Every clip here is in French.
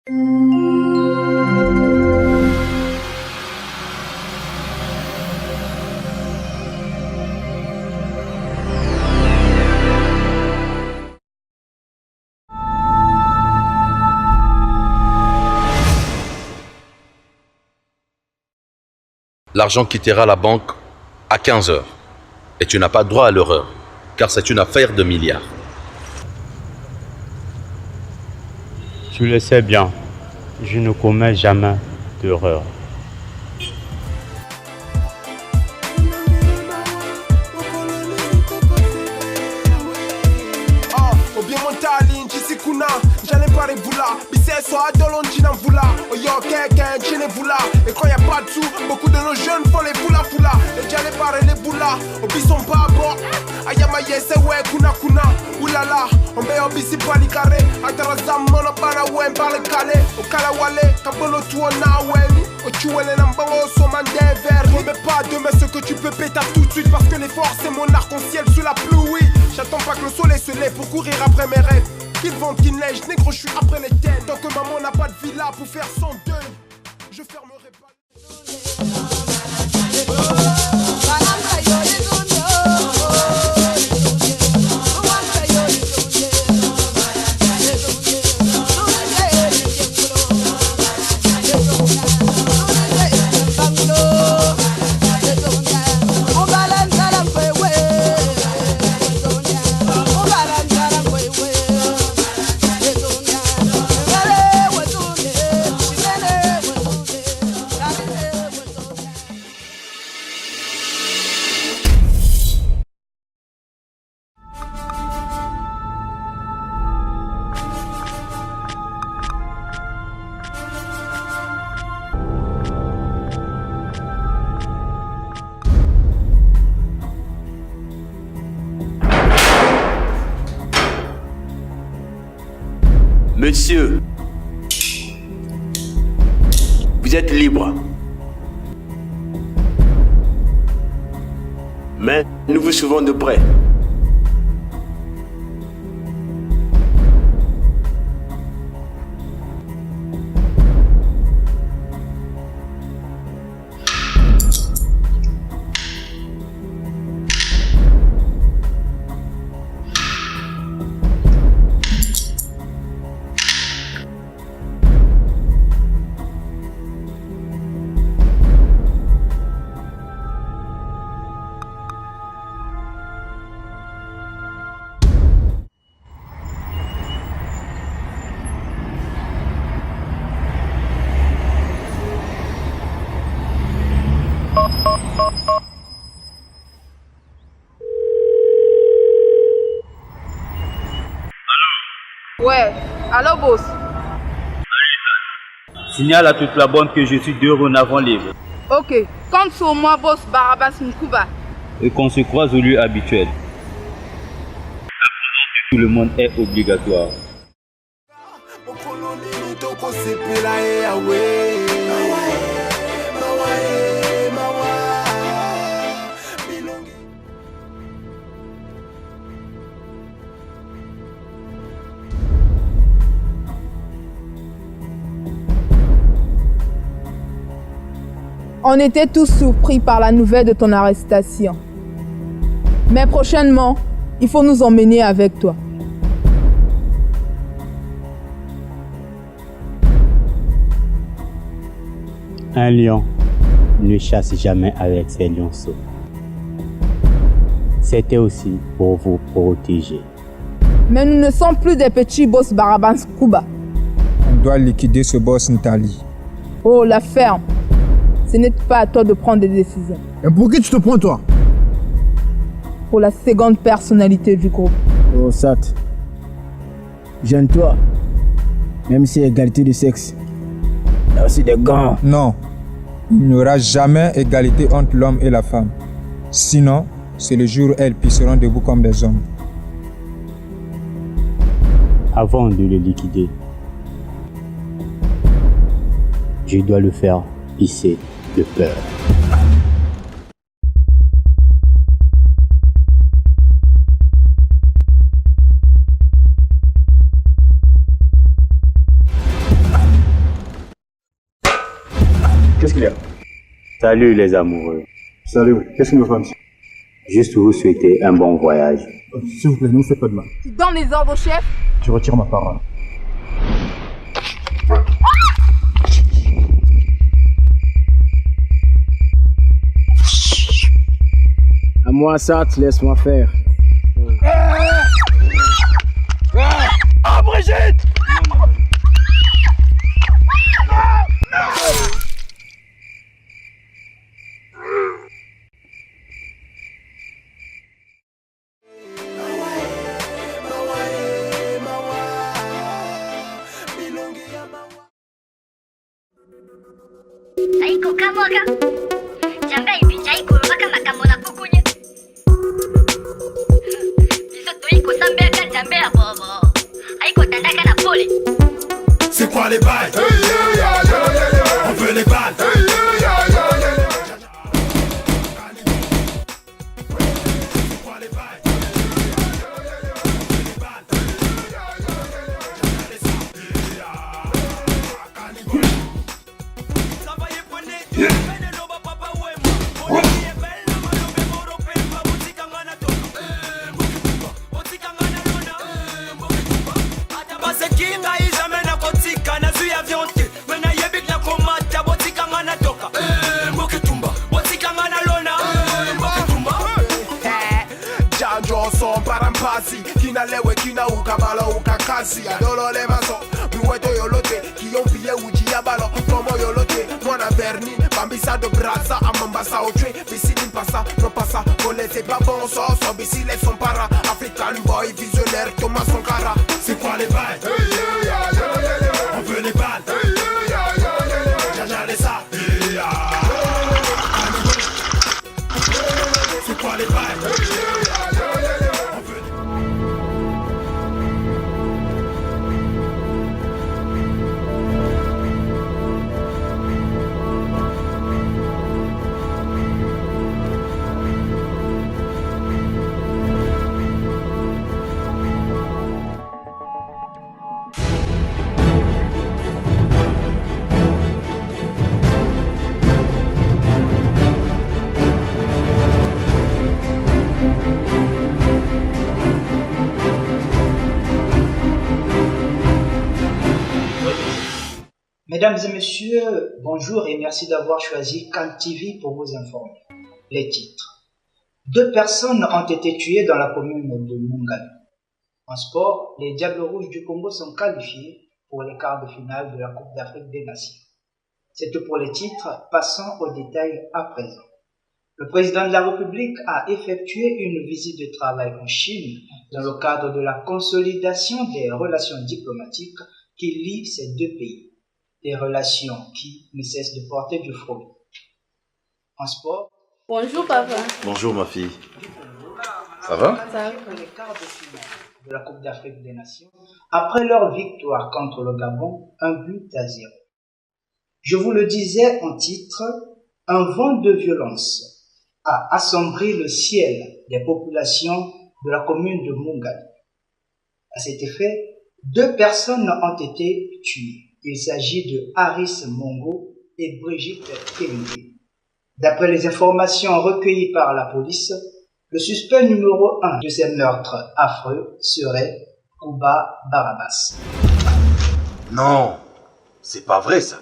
L'argent quittera la banque à 15 heures. Et tu n'as pas droit à l'erreur, car c'est une affaire de milliards. Tu le sais bien, je ne commets jamais d'erreur. J'allais pas vula, bicesso adolon china vula, oyo quelqu'un chine vula. Et quand y a pas de sous, beaucoup de nos jeunes font les fula. Et j'allais parler les boulas, obi sont pas bon. Ayamaye se ouais kuna, oulala, on met obi si pas li carré. Atara zamona bana ouais parle calé, au kalawale, kabolo tuona weni. Ochuele nambango soman des verres. Remets pas demain ce que tu peux péter tout de suite, parce que l'effort c'est mon arc-en-ciel sous la pluie. J'attends pas que le soleil se lève pour courir après mes rêves. Qu'il vente, qu'il neige, négro, je suis après les têtes. Tant que maman n'a pas de villa pour faire son deuil, je fermerai pas. Monsieur, vous êtes libre. Mais nous vous suivons de près. Ouais, allô boss. Signale à toute la bande que je suis dorénavant libre. Ok, compte sur moi boss Barabas Nkuba. Et qu'on se croise au lieu habituel. Tout le monde est obligatoire. On était tous surpris par la nouvelle de ton arrestation. Mais prochainement, il faut nous emmener avec toi. Un lion ne chasse jamais avec ses lionceaux. C'était aussi pour vous protéger. Mais nous ne sommes plus des petits boss Barabas Kuba. On doit liquider ce boss Ntali. Oh, la ferme. Ce n'est pas à toi de prendre des décisions. Et pour qui tu te prends, toi? Pour la seconde personnalité du groupe. Oh, Sat. Gêne-toi. Même si égalité de sexe. Il y a aussi des gants. Non. Il n'y aura jamais égalité entre l'homme et la femme. Sinon, c'est le jour où elles pisseront debout comme des hommes. Avant de le liquider, je dois le faire pisser de peur. qu'est-ce qu'il y a? Salut les amoureux. Salut, qu'est-ce qu'il me fait, monsieur? Juste vous souhaiter un bon voyage. S'il vous plaît, ne vous faites pas de mal. Tu donnes les ordres au chef? Je retire ma parole. À moi, ça, laisse-moi faire. Ah, Brigitte! Aiko kamoga. Jamba ibinja iko baka makambo na kukunye. Biso to iko sambe ka jambe ya bobo. Aiko tandaka na pole. C'est quoi les bails? On veut les balles. Kinalewe kina ukabalo ukakazi adolo le maso biweto yolote kiyompiye uji ya balo como yolote mwana verni bambisa de brasa amambasa otwe bisili passa no passa voler c'est pas bon so bisile son para African boy visionnaire Thomas Sankara. C'est quoi les bails? On veut les balles. Jaja les ça. C'est quoi les bails? Mesdames et messieurs, bonjour et merci d'avoir choisi Can TV pour vous informer. Les titres. 2 personnes ont été tuées dans la commune de Mungala. En sport, les Diables Rouges du Congo sont qualifiés pour les quarts de finale de la Coupe d'Afrique des Nations. C'est tout pour les titres, passons aux détails à présent. Le président de la République a effectué une visite de travail en Chine dans le cadre de la consolidation des relations diplomatiques qui lient ces deux pays. Des relations qui ne cessent de porter du fruit. En sport. Bonjour papa. Bonjour ma fille. Ça va? Ça va. Les quarts de finale de la Coupe d'Afrique des Nations, après leur victoire contre le Gabon, 1-0. Je vous le disais en titre, un vent de violence a assombri le ciel des populations de la commune de Mungala. À cet effet, 2 personnes ont été tuées. Il s'agit de Harris Mongo et Brigitte Kembe. D'après les informations recueillies par la police, le suspect numéro 1 de ces meurtres affreux serait Kuba Barabas. Non, c'est pas vrai ça.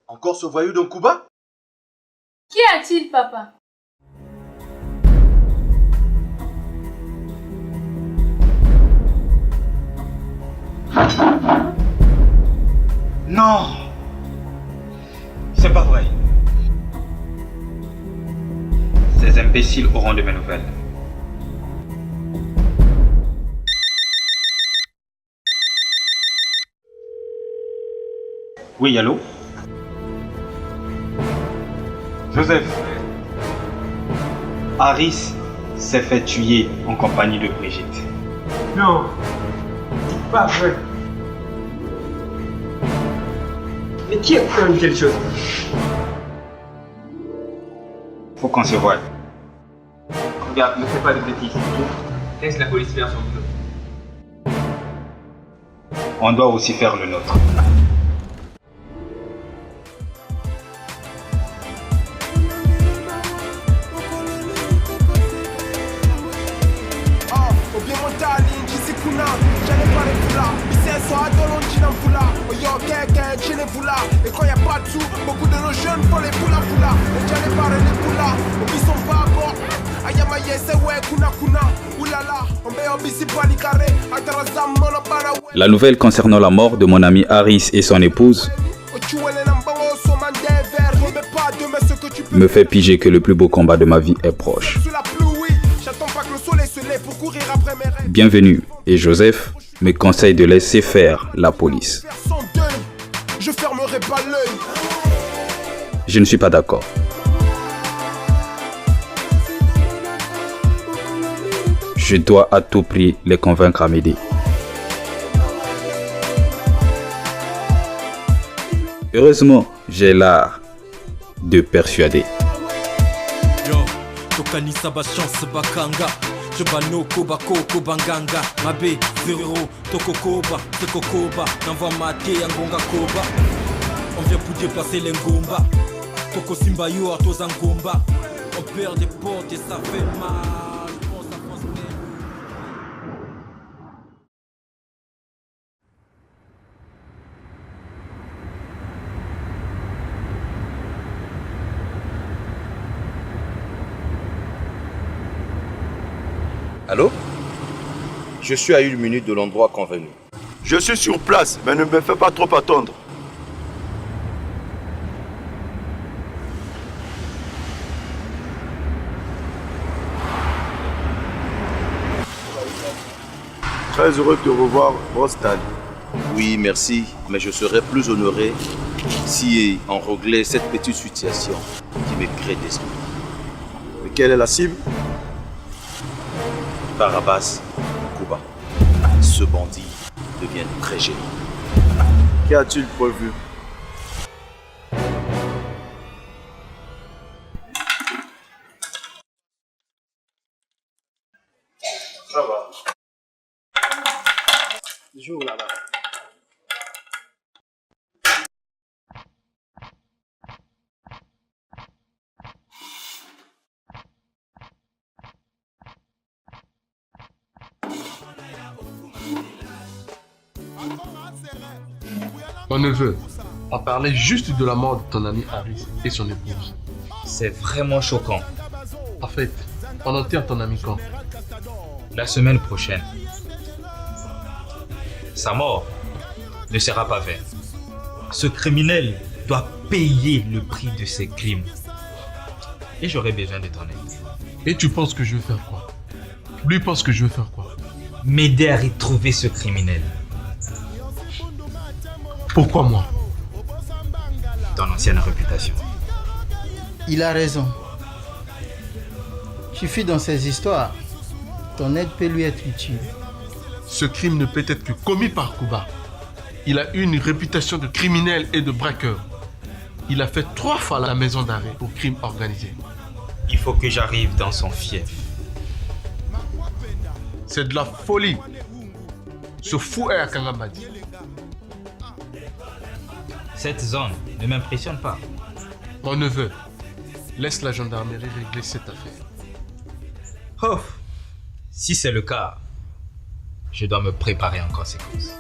Encore ce voyou de Kuba? Qui a-t-il, papa? Non, c'est pas vrai. Ces imbéciles auront de mes nouvelles. Oui, allô? Joseph. Harris s'est fait tuer en compagnie de Brigitte. Non, pas vrai. Mais qui a fait une telle chose? Faut qu'on se voie. Regarde, ne fais pas de bêtises. Laisse la police faire son boulot. On doit aussi faire le nôtre. boula. Et quand y a pas de sous, beaucoup de nos jeunes font les boula boula. Et déjà les barres et les boula, ils sont pas à bord. Ayamaye, c'est ouais, kuna kuna. Oulala, on met un bisi palikare. Atarazam, monobana. La nouvelle concernant la mort de mon ami Harris et son épouse me fait piger que le plus beau combat de ma vie est proche. Bienvenue, et Joseph me conseille de laisser faire la police. Je fermerai pas l'œil. Je ne suis pas d'accord. Je dois à tout prix les convaincre à m'aider. Heureusement, j'ai l'art de persuader. Tokanisa ba chance bakanga Jobano kobako kobanganga Mabe zero toko koba Seko koba N'envoie maté ngonga koba On vient pour déplacer les ngomba Toko simba yo artos ngomba On perd des portes et ça fait mal. Allô? Je suis à 1 minute de l'endroit convenu. Je suis sur place, mais ne me fais pas trop attendre. Très heureux de te revoir, Boston. Oui, merci, mais je serais plus honoré si on réglait cette petite situation qui me crée des esprits. Mais quelle est la cible? Barabas, Cuba. Ce bandit devient très gênant. Qu'y a-t-il prévu? Ça va. Joue là-bas. Mon neveu, on parlait juste de la mort de ton ami Harris et son épouse. C'est vraiment choquant. En fait, on enterre ton ami quand? La semaine prochaine. Sa mort ne sera pas vaine. Ce criminel doit payer le prix de ses crimes. Et j'aurai besoin de ton aide. Et tu penses que je vais faire quoi? Lui pense que je vais faire quoi? M'aider à retrouver ce criminel. Pourquoi moi? Ton ancienne réputation. Il a raison. Je suis dans ces histoires. Ton aide peut lui être utile. Ce crime ne peut être que commis par Cuba. Il a eu une réputation de criminel et de braqueur. Il a fait 3 fois la maison d'arrêt pour crime organisé. Il faut que j'arrive dans son fief. C'est de la folie. Ce fou est à Kangambadi. Cette zone ne m'impressionne pas. Mon neveu, laisse la gendarmerie régler cette affaire. Oh, si c'est le cas, je dois me préparer en conséquence.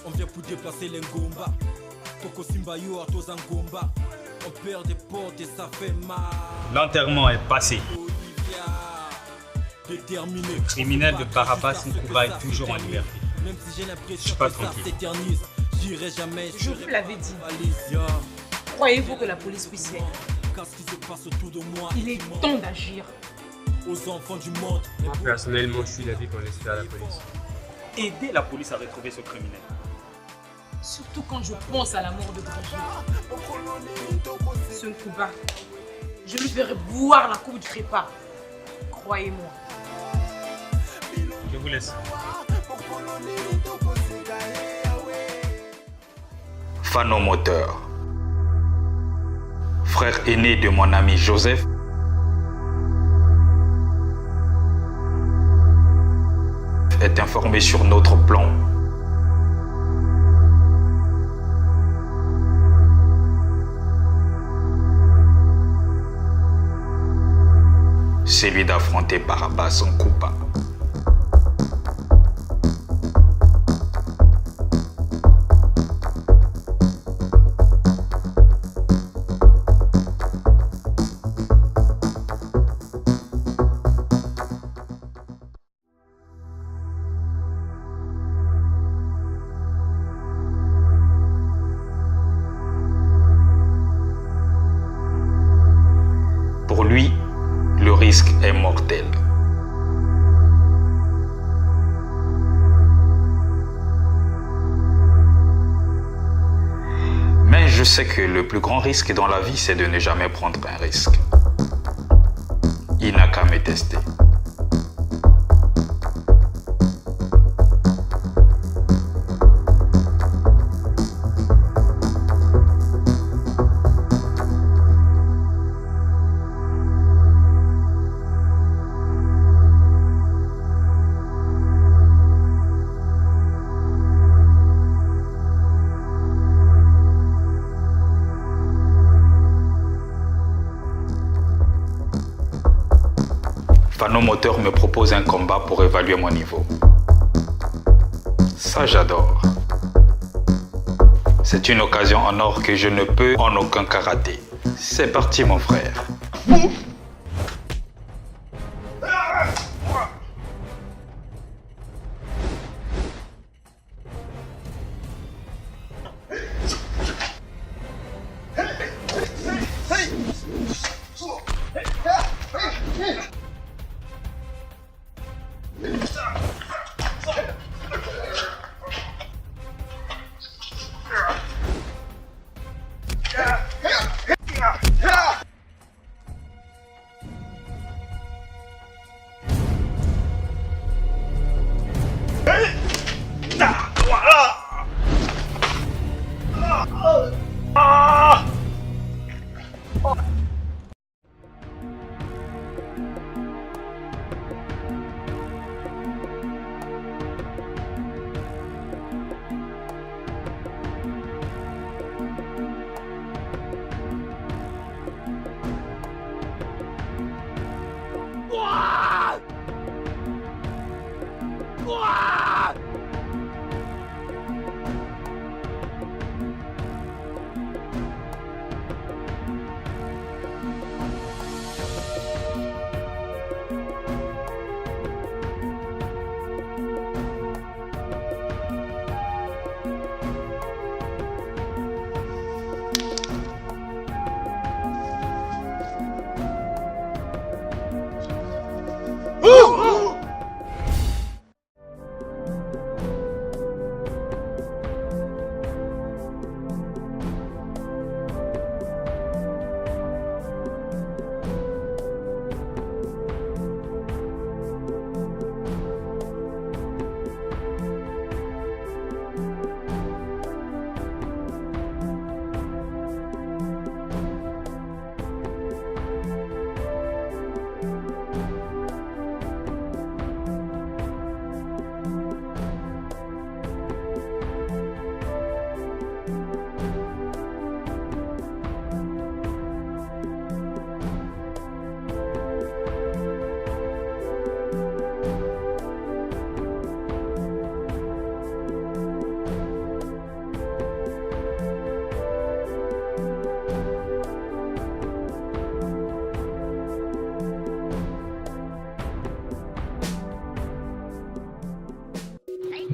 On vient pour déplacer les ngomba. Toko simba yo artos ngomba. On perd des portes et ça fait mal. L'enterrement est passé. Le criminel de Barabas Nkuba est toujours en liberté. Je suis pas tranquille. Je vous l'avais dit. Croyez-vous que la police puisse l'aider? Il est temps d'agir. Aux enfants du monde. Moi, personnellement, je suis d'avis qu'on laisse faire la police. Aider la police à retrouver ce criminel. Surtout quand je pense à la mort de Brigitte. Ce Nkuba, je lui ferai boire la coupe du trépas. Croyez-moi. Je vous laisse. Fano Moteur. Frère aîné de mon ami Joseph. Est informé sur notre plan. celui d'affronter Barabas en Cuba. Pour lui, le risque est mortel. Mais je sais que le plus grand risque dans la vie, c'est de ne jamais prendre un risque. Il n'a qu'à me tester. Fano Moteur me propose un combat pour évaluer mon niveau. Ça, j'adore. C'est une occasion en or que je ne peux en aucun cas rater. C'est parti, mon frère.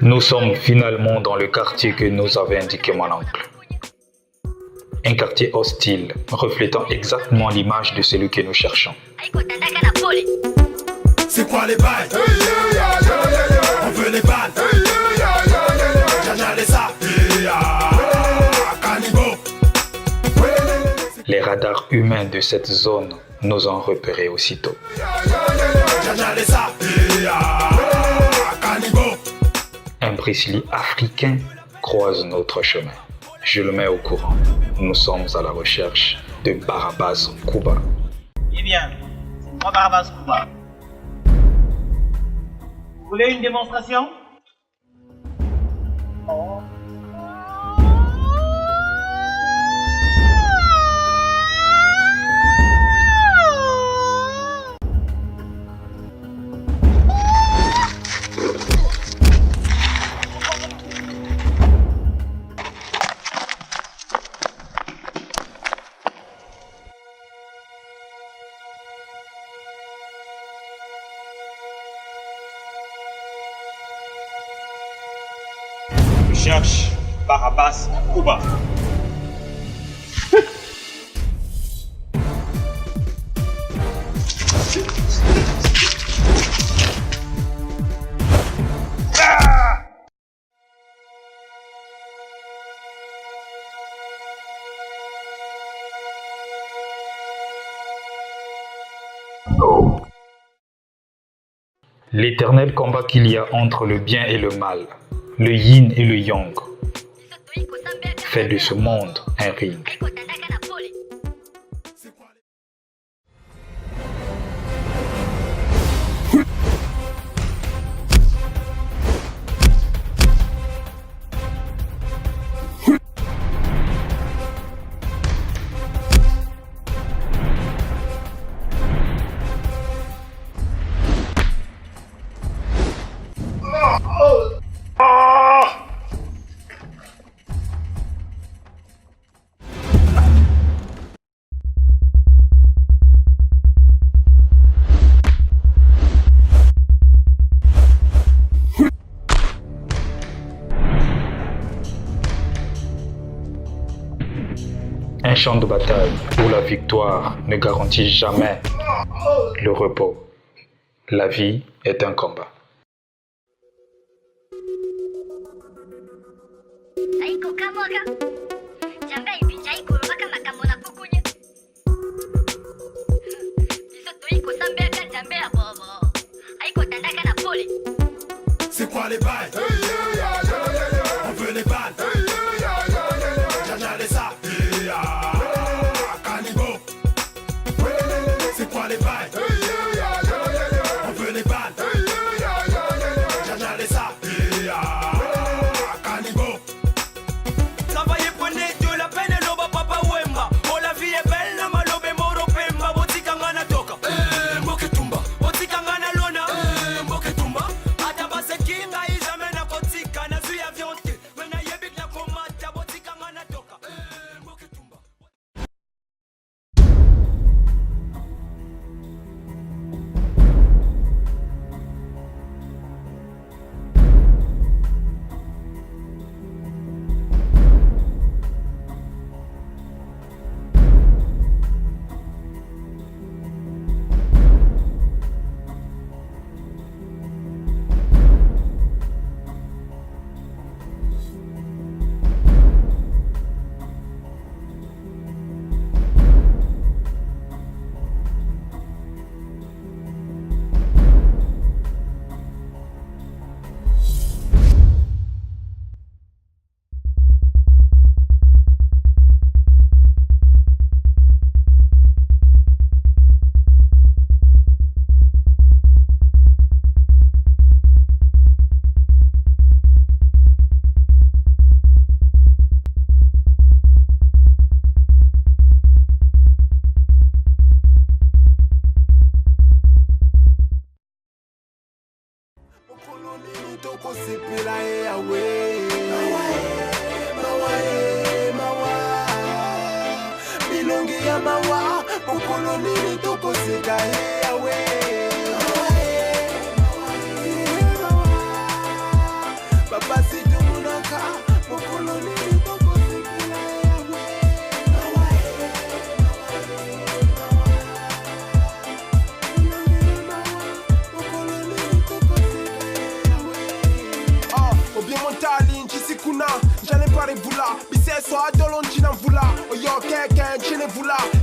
Nous sommes finalement dans le quartier que nous avait indiqué mon oncle. Un quartier hostile, reflétant exactement l'image de celui que nous cherchons. C'est quoi les bails? On veut les balles. Les radars humains de cette zone nous ont repérés aussitôt. Un Brésilien africain croise notre chemin. Je le mets au courant. Nous sommes à la recherche de Barabas Cuba. Eh bien, c'est moi Barabas Cuba. Vous voulez une démonstration? Oh. cherche Barabas Kuba. L'éternel combat qu'il y a entre le bien et le mal, le yin et le yang, fait de ce monde un ring. Un champ de bataille où la victoire ne garantit jamais le repos. La vie est un combat. C'est quoi les bails? On veut les balles. Jaja les ça. Canibo. C'est quoi les bails? On veut les balles. Jaja les ça. Canibo. Travailler prenez de la peine et l'oba papa wemba. Oh la vie est belle, la malobe moro pemba. Botika ngana toka. Mboke tumba. Botika ngana lona. Mboke tumba. Adaba se kinga izame na kotika. Na zui avion te. Mena yebik na komata. Botika ngana toka. Mboke tumba.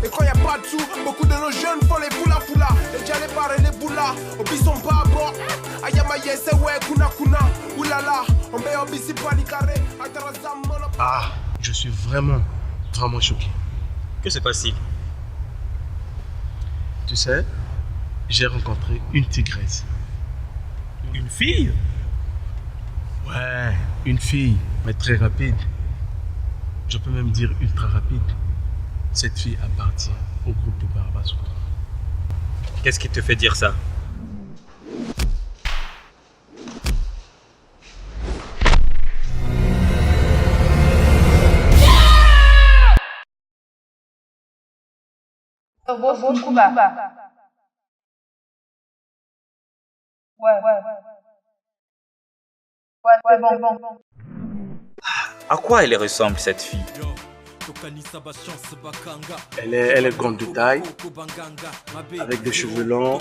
Et quand y a pas de sous, beaucoup de nos jeunes font les foula foula. Et j'allais parler les boulas, obi sont pas à bord. Ayamaye c'est ouais kuna kuna. Oulala, on met obi si pas carré. Ah, je suis vraiment choqué. Que se passe-t-il? Tu sais, j'ai rencontré une tigresse. Une fille? Ouais, une fille, mais très rapide. Je peux même dire ultra rapide. Cette fille appartient au groupe de Barabas. Qu'est-ce qui te fait dire ça? À quoi elle ressemble cette fille? Elle est grande de taille, avec des cheveux longs.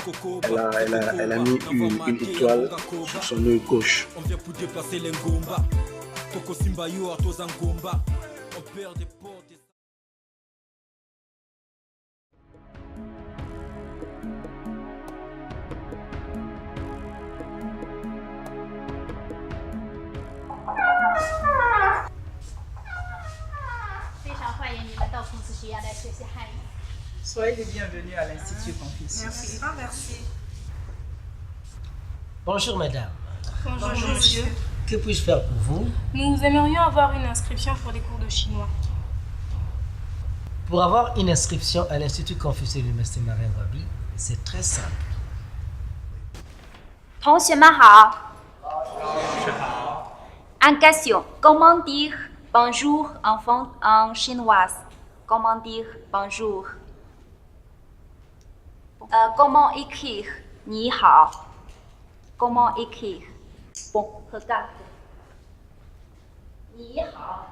Elle a mis une étoile sur son œil gauche. Soyez les bienvenus à l'Institut Confucius. Merci. Merci. Bonjour madame. Bonjour monsieur. Que puis-je faire pour vous? Nous aimerions avoir une inscription pour les cours de chinois. Pour avoir une inscription à l'Institut Confucius de l'Université Marien Wabi, c'est très simple. 同学们好。En question, comment dire bonjour en chinois? Comment dire bonjour? Comment écrire 你好? Comment écrire? Bon, regarde. 你好.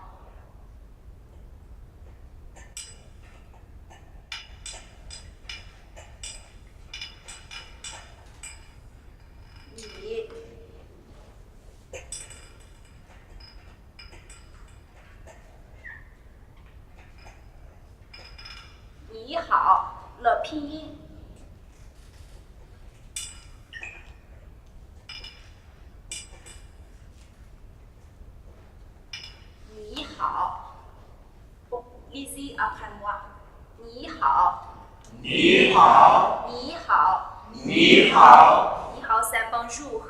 Ni hao, le pinyin. Ni hao. Bon, lisez après moi. Ni hao. Ni hao. Ni hao. Ni hao. Ni hao, c'est bonjour.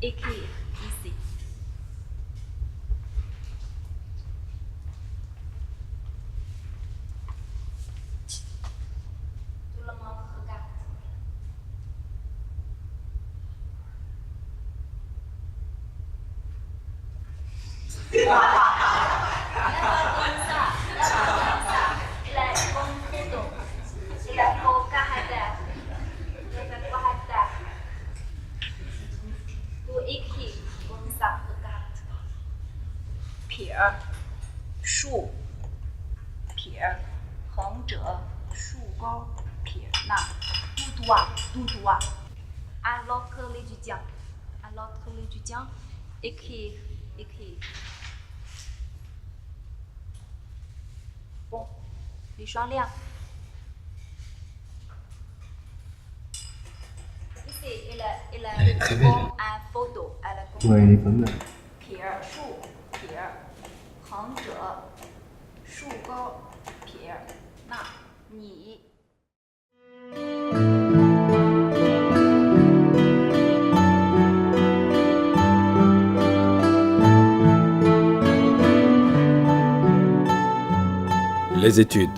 Écrire ici. Tout le monde regarde. Il a une bonne photo. Il a beau caractère. Il a beau caractère. Pour écrire comme ça, regarde. Pierre, chou, Pierre, 横者竖钩撇捺 tout droit. À l'autre l'étudiant, écrire. Bon, les gens liens. Ici, il a une photo à la gauche. Ouais, elle est pas mal. Pierre, chou, Pierre, 横者竖钩撇捺你。Les études,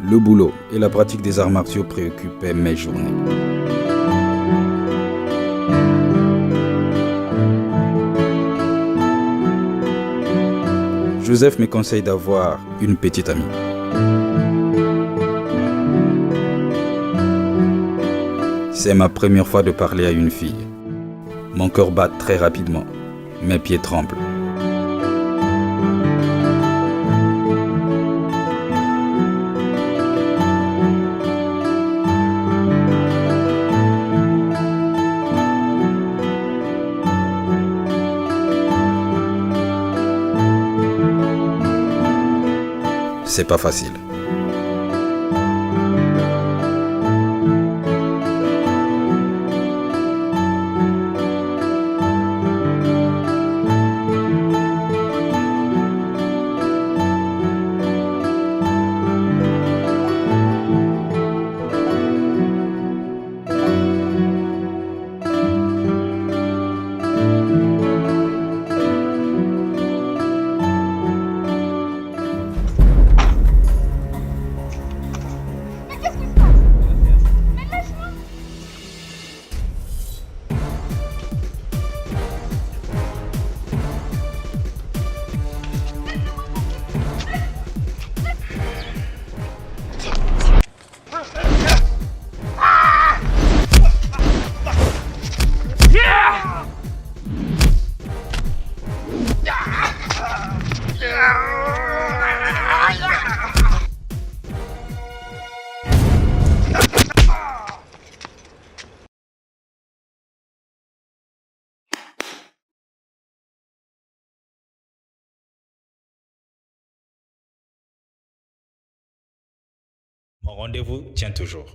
le boulot et la pratique des arts martiaux préoccupaient mes journées. Joseph me conseille d'avoir une petite amie. C'est ma première fois de parler à une fille. Mon cœur bat très rapidement, mes pieds tremblent. C'est pas facile. Mon rendez-vous tient toujours.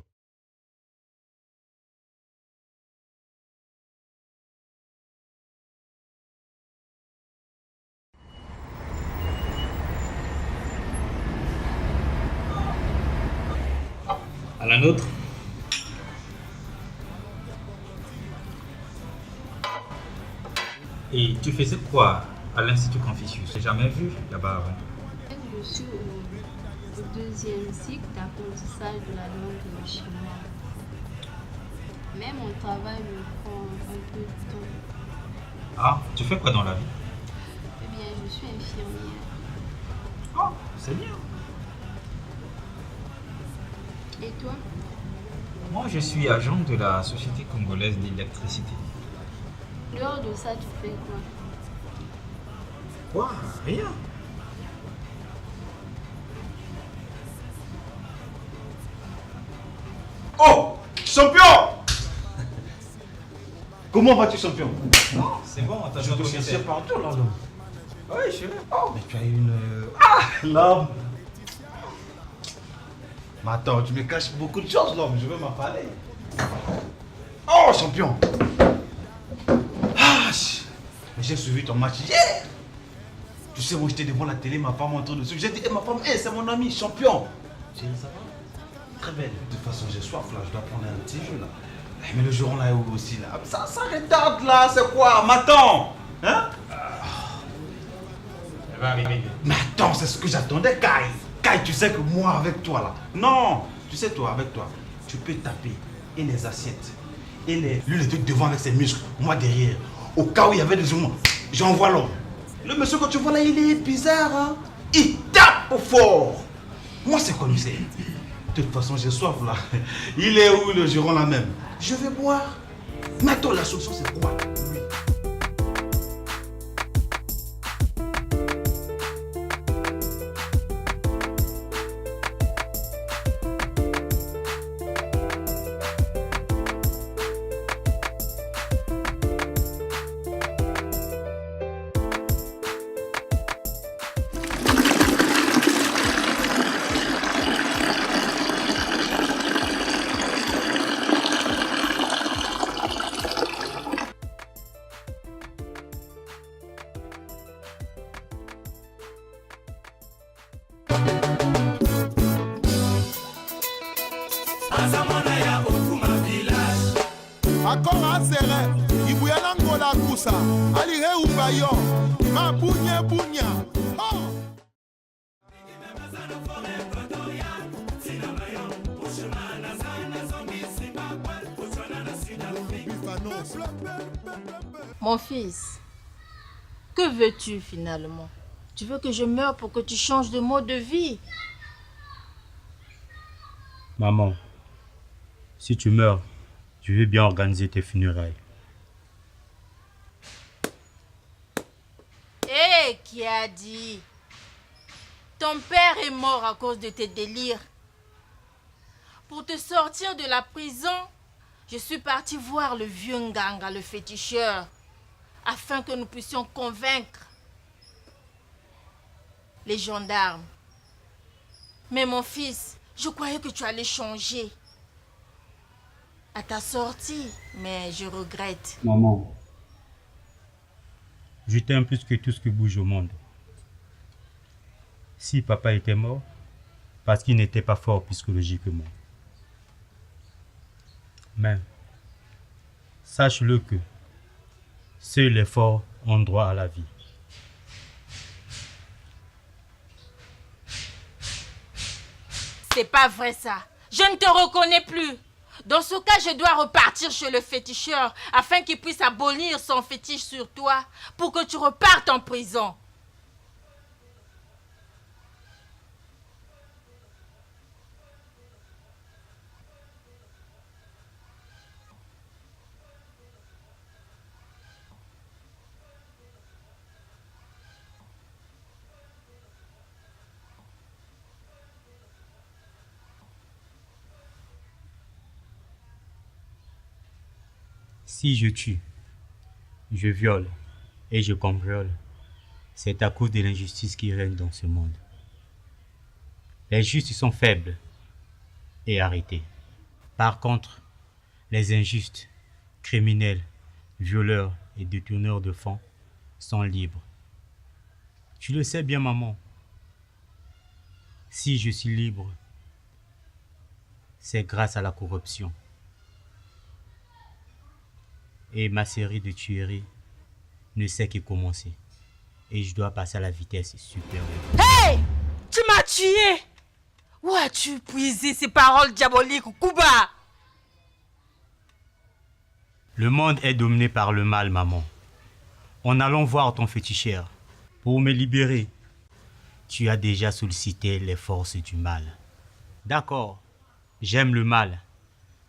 À la nôtre. Et tu faisais quoi à l'Institut Confucius? J'ai jamais vu là-bas avant. Je suis au deuxième cycle d'apprentissage de la langue chinoise. Mais mon travail me prend un peu de temps. Ah, tu fais quoi dans la vie? Eh bien, je suis infirmière. Oh, c'est bien. Et toi? Moi, je suis agent de la Société congolaise d'électricité. Dehors de ça, tu fais quoi? Quoi? Rien. Oh, champion! Comment vas-tu, champion? Non, c'est bon, t'as Je te cherchais partout là. Oui, je suis là. Oh, mais tu as une... Ah, l'homme! Mais attends, tu me caches beaucoup de choses, l'homme. Je veux m'en parler. Oh, champion! Ah, mais j'ai suivi ton match hier. Tu sais, moi, j'étais devant la télé, ma femme entre dessus. J'ai dit, ma femme, c'est mon ami, champion. J'ai dit, ça va? Très belle. De toute façon, j'ai soif là, je dois prendre un petit jeu là. Mais le juron là aussi là. Ça retarde là, c'est quoi? M'attends! Hein? Elle va arriver. Mais attends, c'est ce que j'attendais, Kai. Kai, tu sais que moi avec toi là. Non! Tu sais, toi, avec toi, tu peux taper et les assiettes. Et lui, le truc devant avec ses muscles, moi derrière. Au cas où il y avait des humains, j'envoie l'homme. Le monsieur que tu vois là, il est bizarre, hein? Il tape fort. Moi, c'est comme ça. De toute façon, j'ai soif là. Il est où le giron là même? Je vais boire. Mais attends, la solution c'est quoi? Akora sere, ibuyala ngola kusa, alihe ubayo, ma bunya bunya. Oh! Mon fils, que veux-tu finalement? Tu veux que je meure pour que tu changes de mode de vie? Maman, si tu meurs, je vais bien organiser tes funérailles. Hé, qui a dit? Ton père est mort à cause de tes délires. Pour te sortir de la prison, je suis partie voir le vieux Nganga, le féticheur, afin que nous puissions convaincre les gendarmes. Mais mon fils, je croyais que tu allais changer à ta sortie, mais je regrette. Maman, je t'aime plus que tout ce qui bouge au monde. Si papa était mort, parce qu'il n'était pas fort psychologiquement. Mais, sache-le que seuls les forts ont droit à la vie. C'est pas vrai ça. Je ne te reconnais plus. Dans ce cas, je dois repartir chez le féticheur afin qu'il puisse abolir son fétiche sur toi pour que tu repartes en prison. Si je tue, je viole et je cambriole, c'est à cause de l'injustice qui règne dans ce monde. Les justes sont faibles et arrêtés. Par contre, les injustes, criminels, violeurs et détourneurs de fonds sont libres. Tu le sais bien, maman. Si je suis libre, c'est grâce à la corruption. Et ma série de tueries ne sait que commencer. Et je dois passer à la vitesse supérieure. Hey! Tu m'as tué! Où as-tu puisé ces paroles diaboliques, Kuba? Le monde est dominé par le mal, maman. En allant voir ton féticheur pour me libérer, tu as déjà sollicité les forces du mal. D'accord, j'aime le mal.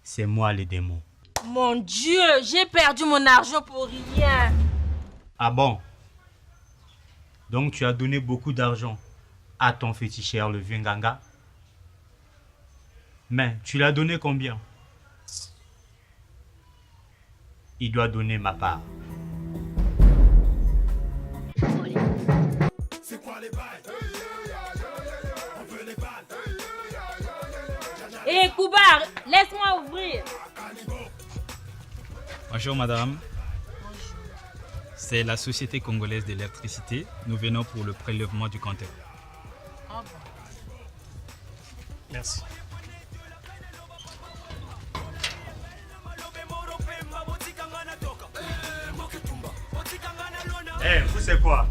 C'est moi le démon. Mon Dieu, j'ai perdu mon argent pour rien. Ah bon? Donc tu as donné beaucoup d'argent à ton féticheur, le vieux Nganga? Mais tu l'as donné combien? Il doit donner ma part. Hé, Kuba, laisse-moi ouvrir. Bonjour madame. C'est la Société congolaise d'électricité. Nous venons pour le prélèvement du compteur. Merci. Eh, vous c'est quoi?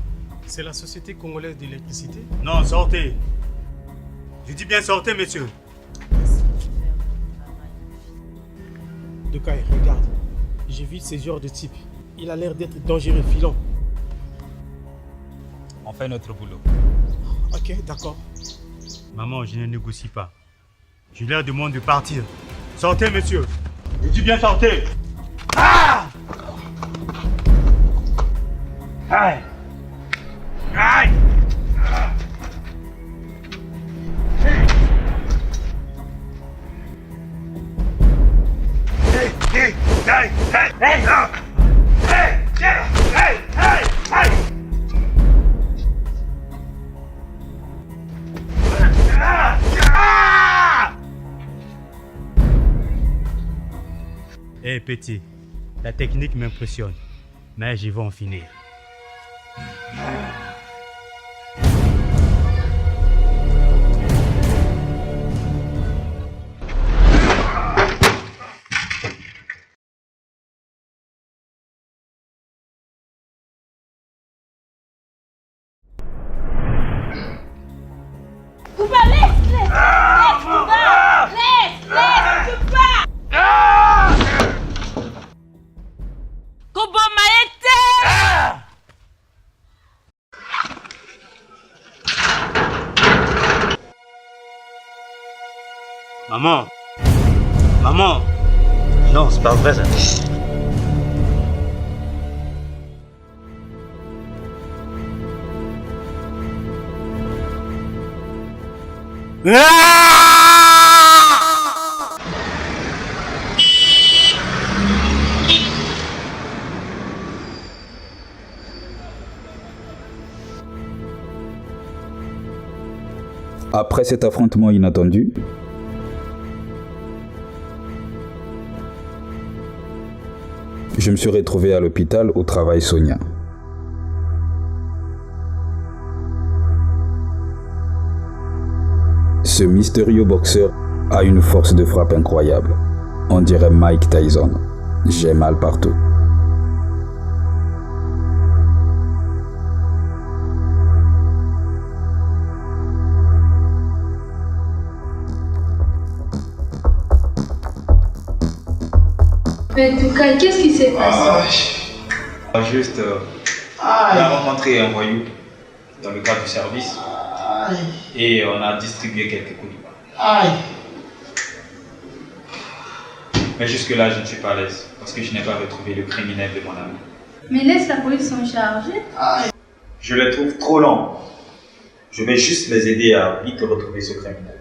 C'est la Société congolaise d'électricité. Non, sortez. Je dis bien sortez, monsieur. Dokai, regarde. J'ai vu ces genres de type. Il a l'air d'être dangereux, filant. On fait notre boulot. Ok, d'accord. Maman, je ne négocie pas. Je leur demande de partir. Sortez, monsieur. Je dis bien sortez. Ah! Aïe! Aïe! Eh petit, la technique m'impressionne, mais j'y vais en finir. Kuba, laisse, Kuba! Laisse, Kuba! Kuba Maete! Maman! Maman! Non, c'est pas vrai ça. Après cet affrontement inattendu, je me suis retrouvé à l'hôpital où travaille Sonia. Ce mystérieux boxeur a une force de frappe incroyable. On dirait Mike Tyson. J'ai mal partout. Mais en tout cas, qu'est-ce qui s'est passé? Juste, on a rencontré un voyou dans le cadre du service et on a distribué quelques coups de poing. Mais jusque-là, je ne suis pas à l'aise parce que je n'ai pas retrouvé le criminel de mon ami. Mais laisse la police s'en charger. Je les trouve trop lents. Je vais juste les aider à vite retrouver ce criminel.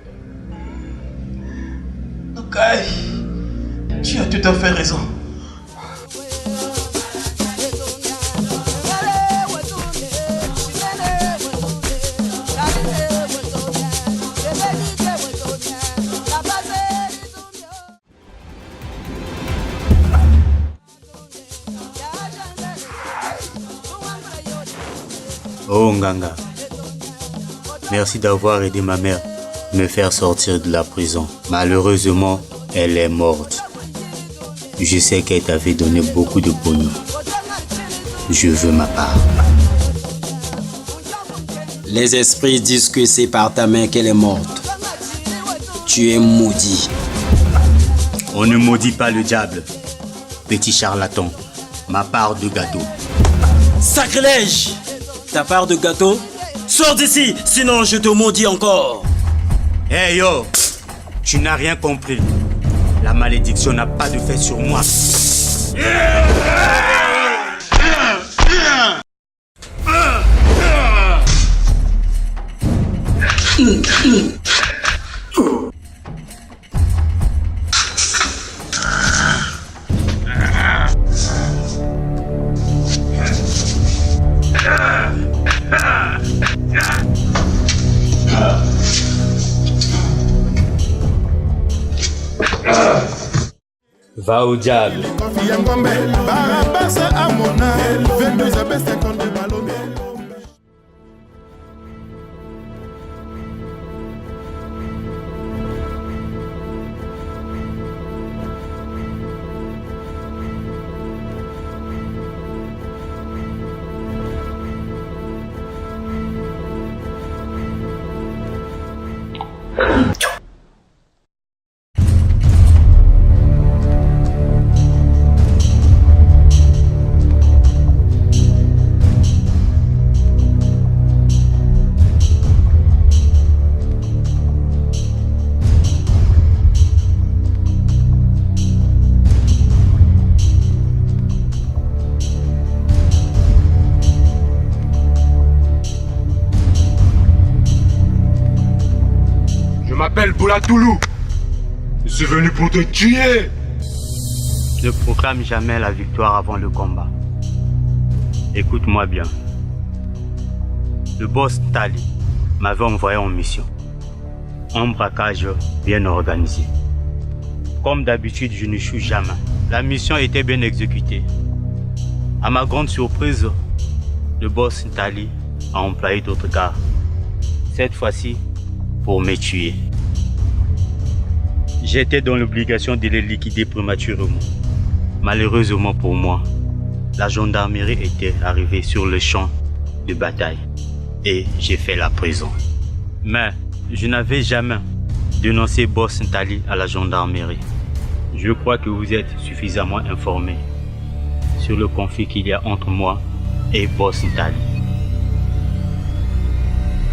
Ok, tu as tout à fait raison. Oh Nganga, merci d'avoir aidé ma mère à me faire sortir de la prison. Malheureusement, elle est morte. Je sais qu'elle t'avait donné beaucoup de pognon. Je veux ma part. Les esprits disent que c'est par ta main qu'elle est morte. Tu es maudit. On ne maudit pas le diable, petit charlatan. Ma part de gâteau. Sacrilège! Ta part de gâteau? Sors d'ici, sinon je te maudis encore. Hey yo, tu n'as rien compris. La malédiction n'a pas de fait sur moi. Va au diable. Je m'appelle Boulatoulou. Je suis venu pour te tuer. Ne proclame jamais la victoire avant le combat. Écoute-moi bien. Le boss Tali m'avait envoyé en mission. Un braquage bien organisé. Comme d'habitude, je ne choue jamais. La mission était bien exécutée. À ma grande surprise, le boss Tali a employé d'autres gars. Cette fois-ci, pour me tuer. J'étais dans l'obligation de les liquider prématurément. Malheureusement pour moi, la gendarmerie était arrivée sur le champ de bataille et j'ai fait la prison. Mais je n'avais jamais dénoncé Boss Ntali à la gendarmerie. Je crois que vous êtes suffisamment informé sur le conflit qu'il y a entre moi et Boss Ntali.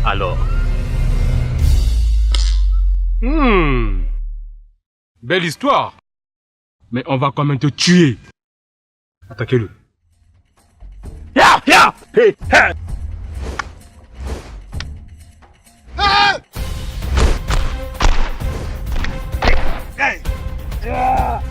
Alors, Belle histoire. Mais on va quand même te tuer. Attaquez-le. Ya, ya, hey, hey. Hey. Yeah.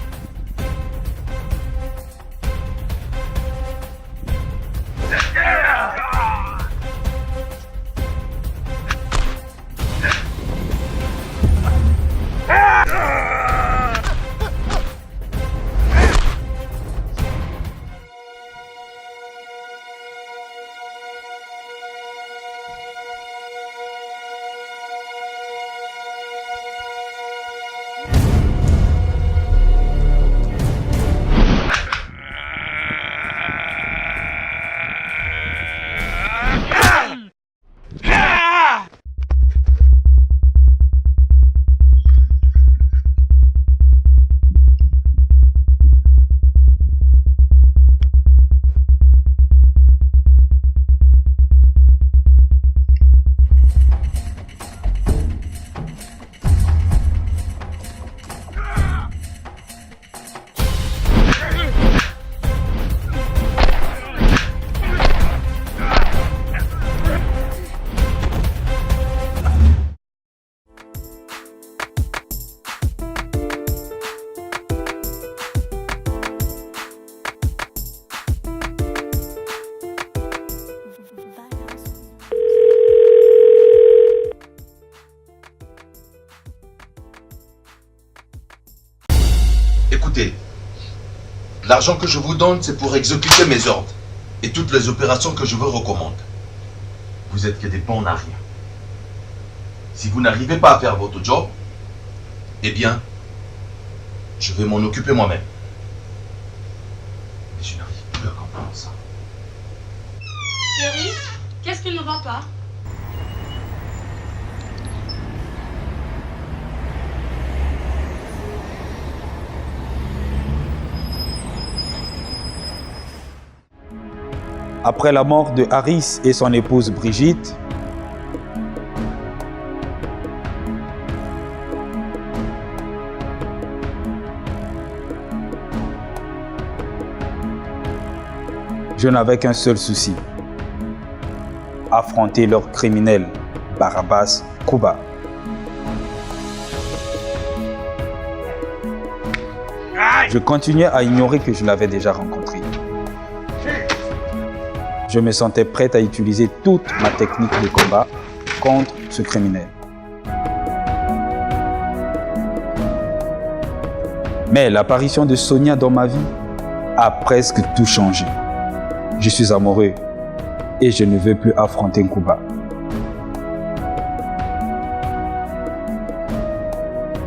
Écoutez, l'argent que je vous donne, c'est pour exécuter mes ordres et toutes les opérations que je vous recommande. vous êtes que des bons à rien. Si vous n'arrivez pas à faire votre job, eh bien, je vais m'en occuper moi-même. Mais je n'arrive plus à comprendre ça. Chérie, qu'est-ce qui ne va pas? Après la mort de Harris et son épouse Brigitte, je n'avais qu'un seul souci: affronter leur criminel, Barabas Kuba. Je continuais à ignorer que je l'avais déjà rencontré. Je me sentais prête à utiliser toute ma technique de combat contre ce criminel. Mais l'apparition de Sonia dans ma vie a presque tout changé. Je suis amoureux et je ne veux plus affronter Kuba.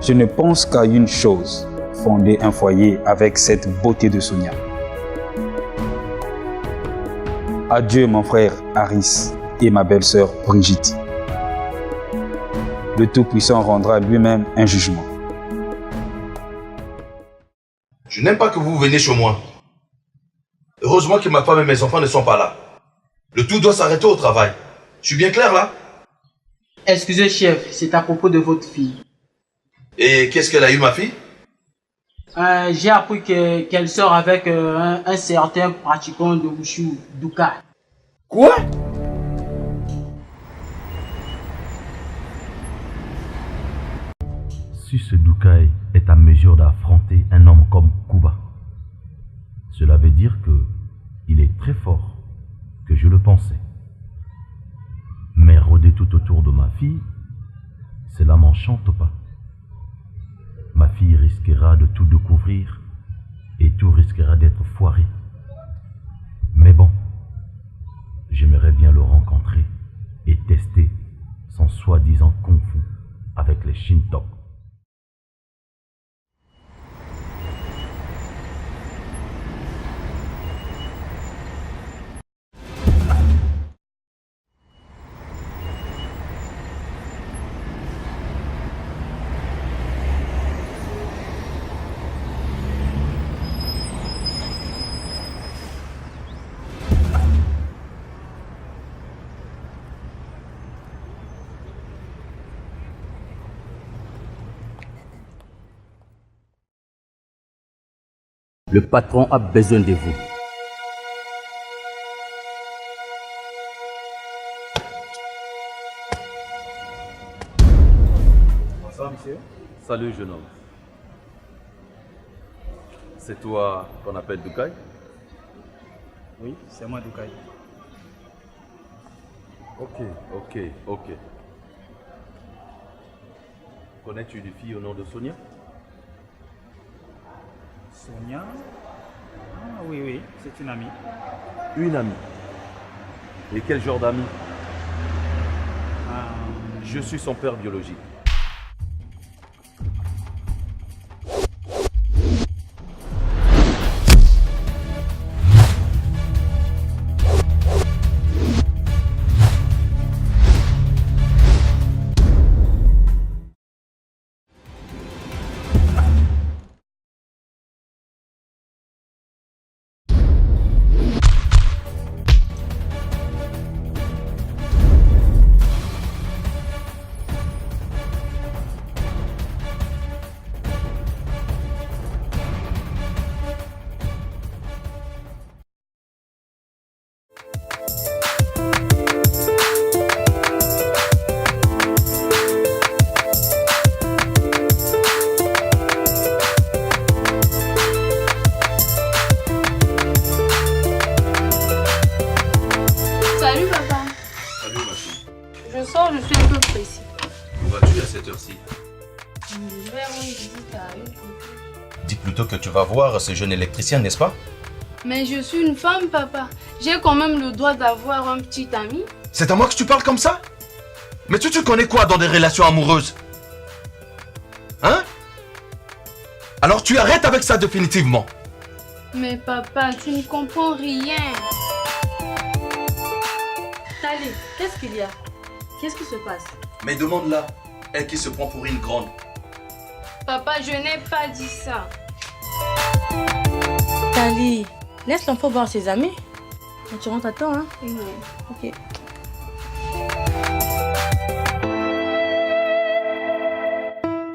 Je ne pense qu'à une chose: fonder un foyer avec cette beauté de Sonia. Adieu mon frère Harris et ma belle-sœur Brigitte. Le Tout-Puissant rendra lui-même un jugement. Je n'aime pas que vous veniez chez moi. Heureusement que ma femme et mes enfants ne sont pas là. Le tout doit s'arrêter au travail. Je suis bien clair là? Excusez chef, c'est à propos de votre fille. Et qu'est-ce qu'elle a eu, ma fille? J'ai appris qu'elle sort avec un certain pratiquant de Wushu, Duka. Quoi? Si ce Dukai est à mesure d'affronter un homme comme Kuba, cela veut dire que il est très fort, que je le pensais. Mais rôder tout autour de ma fille, cela m'enchante pas. Ma fille risquera de tout découvrir et tout risquera d'être foiré. Mais bon, j'aimerais bien le rencontrer et tester son soi-disant kung-fu avec les Shintok. Le patron a besoin de vous. Bonsoir, monsieur. Salut, jeune homme. C'est toi qu'on appelle Dukai? Oui, c'est moi Dukai. Ok. Connais-tu une fille au nom de Sonia? Sonia? Ah oui, c'est une amie. Une amie? Et quel genre d'amie? Je suis son père biologique. Je suis un peu pressée. Où vas-tu à cette heure-ci? Je vais rendre visite à une copine. Dis plutôt que tu vas voir ce jeune électricien, n'est-ce pas? Mais je suis une femme, papa. J'ai quand même le droit d'avoir un petit ami. C'est à moi que tu parles comme ça? Mais tu connais quoi dans des relations amoureuses? Hein? Alors tu arrêtes avec ça définitivement. Mais papa, tu ne comprends rien. Tali, qu'est-ce qu'il y a? Qu'est-ce qui se passe? Mais demande-la, elle qui se prend pour une grande. Papa, je n'ai pas dit ça. Tali, laisse l'enfant voir ses amis. Tu rentres à temps, hein? Oui. Ok.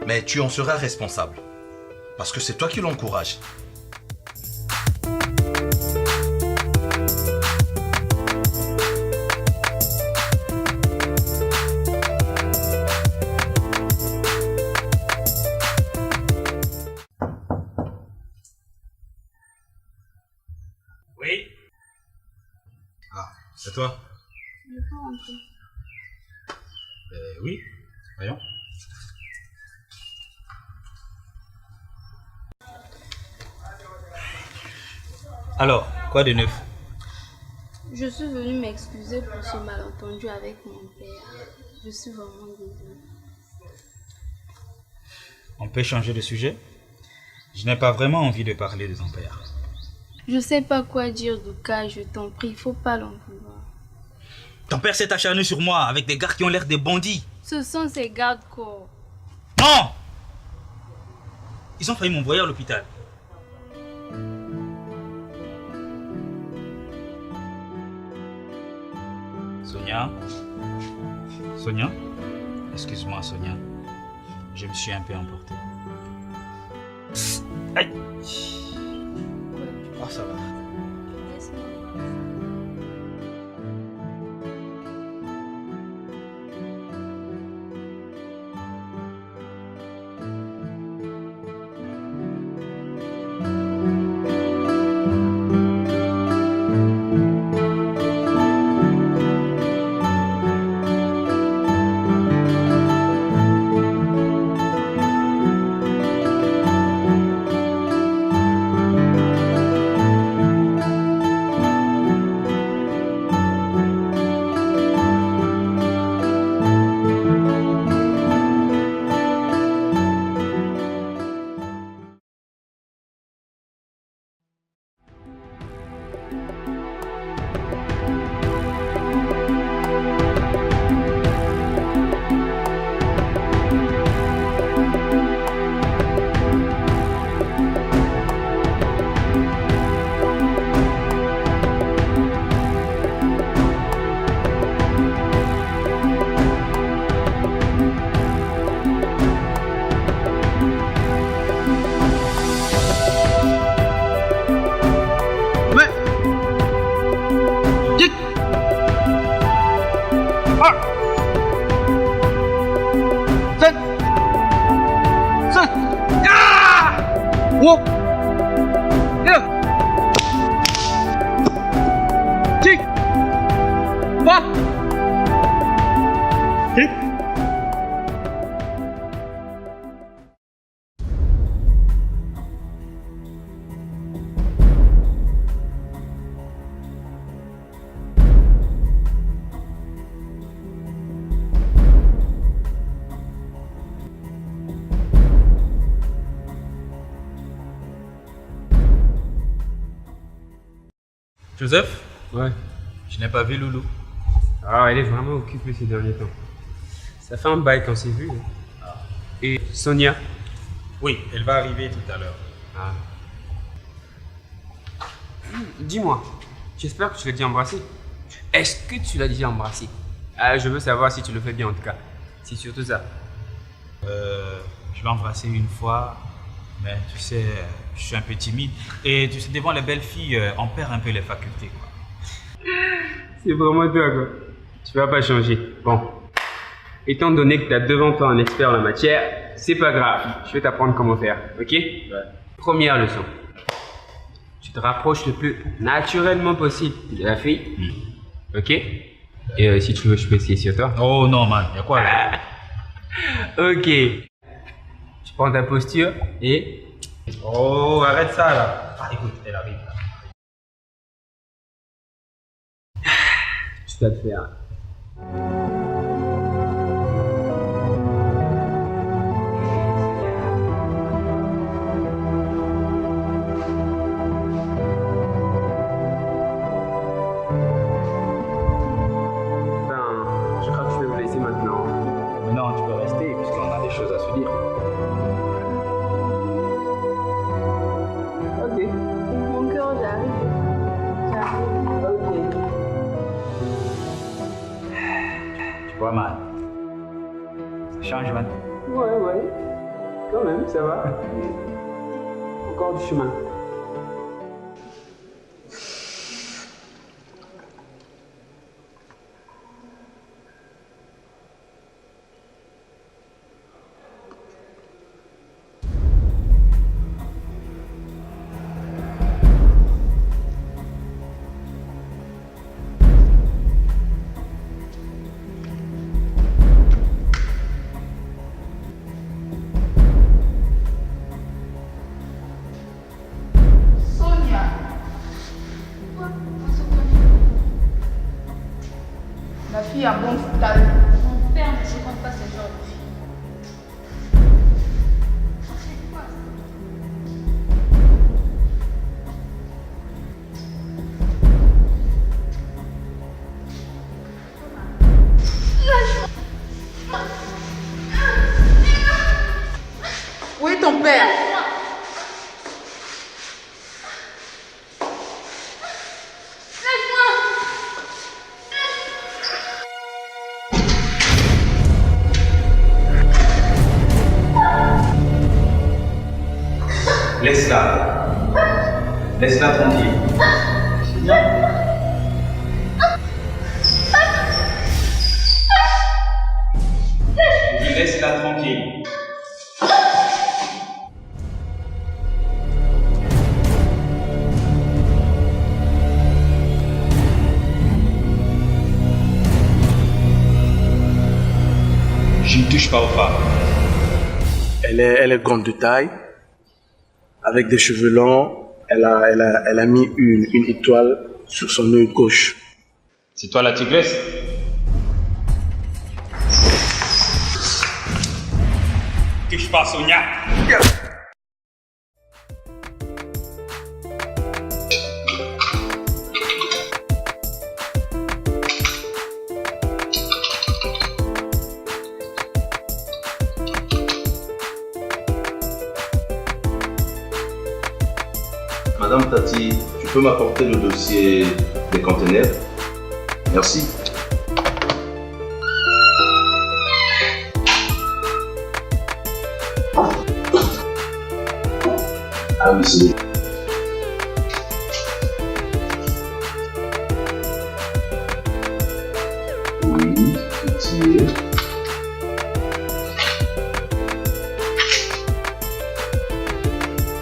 Mais tu en seras responsable. Parce que c'est toi qui l'encourage. Oui. Ah, c'est toi? Je peux rentrer. Oui, voyons. Alors, quoi de neuf? Je suis venue m'excuser pour ce malentendu avec mon père. Je suis vraiment désolée. On peut changer de sujet? Je n'ai pas vraiment envie de parler de ton père. Je sais pas quoi dire, Douka, je t'en prie, faut pas l'en vouloir. Ton père s'est acharné sur moi avec des gars qui ont l'air des bandits. Ce sont ces gardes-corps. Non! Ils ont failli m'envoyer à l'hôpital. Sonia? Sonia? Excuse-moi, Sonia. Je me suis un peu emporté. Aïe! Oh, ça va. Joseph? Ouais. Je n'ai pas vu Loulou. Ah, elle est vraiment occupée ces derniers temps. Ça fait un bail qu'on s'est vu. Ah. Et Sonia? Oui, elle va arriver tout à l'heure. Ah. Dis-moi, j'espère que tu l'as déjà embrassé. Est-ce que tu l'as déjà embrassé? Ah, je veux savoir si tu le fais bien en tout cas. C'est surtout ça. Je l'ai embrassé une fois, mais tu sais, je suis un peu timide. Et tu sais, devant les belles filles, on perd un peu les facultés, quoi. C'est vraiment toi, quoi. Tu vas pas changer. Bon. Étant donné que tu as devant toi un expert en la matière, c'est pas grave. Je vais t'apprendre comment faire, ok? Ouais. Première leçon. Tu te rapproches le plus naturellement possible de la fille. Ok? Et si tu veux, je peux essayer sur toi. Oh non, man. Y'a quoi là? Ok. Tu prends ta posture et... Oh, arrête ça là. Ah, écoute, elle arrive là. Tu vas te faire Je crois que je vais vous laisser maintenant. Mais non, tu peux rester puisqu'on a des choses à se dire. Ok. Mon cœur, j'arrive. Ok. Tu vois mal. Ça change maintenant. Ouais. Quand même, ça va. Encore du chemin. Sonia. Quoi? On se connaît. La fille a bon foutage. Mon père ne supporte pas ce genre de fille. Où est ton père? Laisse-la. Laisse-la tranquille. Je dis laisse-la tranquille. Je ne touche pas aux femmes. Elle est grande de taille, avec des cheveux longs. Elle a mis une étoile sur son œil gauche. C'est toi la tigresse? Touche pas, Sonia. Madame Tati, tu peux m'apporter le dossier des conteneurs? Merci. Ah oui, c'est bon. Oui, petit.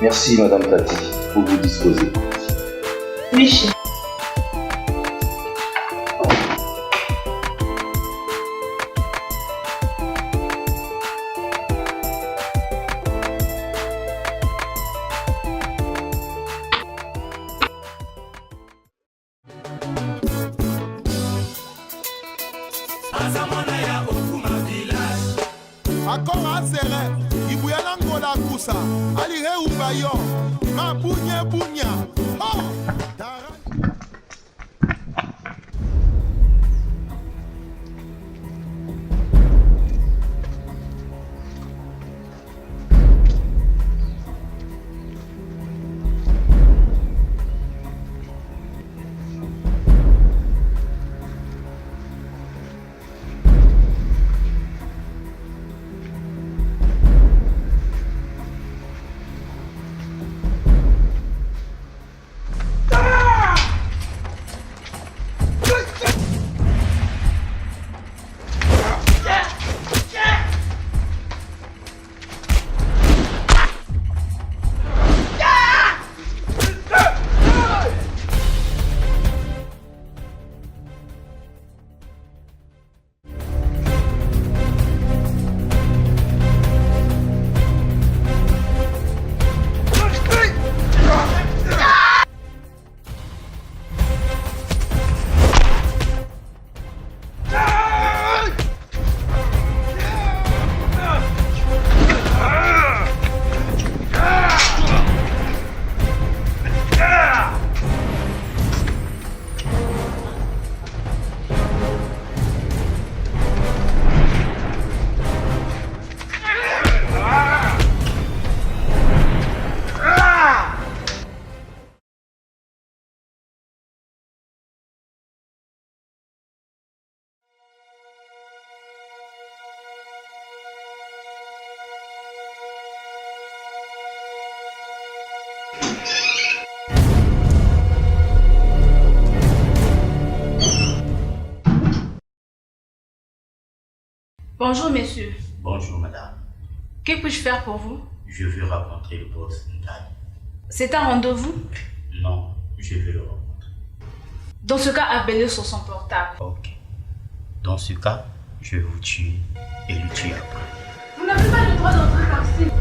Merci Madame Tati, pour vous disposer. Oui, chérie. Akora sere, ibuyala ngola kusa, alihe ubayo, ma bunya bunya. Oh! Bonjour, messieurs. Bonjour, madame. Que puis-je faire pour vous? Je veux rencontrer le boss Ndali. C'est un rendez-vous? Non, je veux le rencontrer. Dans ce cas, appelez sur son portable. Ok. Dans ce cas, je vais vous tuer et le tuer après. Vous n'avez pas le droit d'entrer par ici.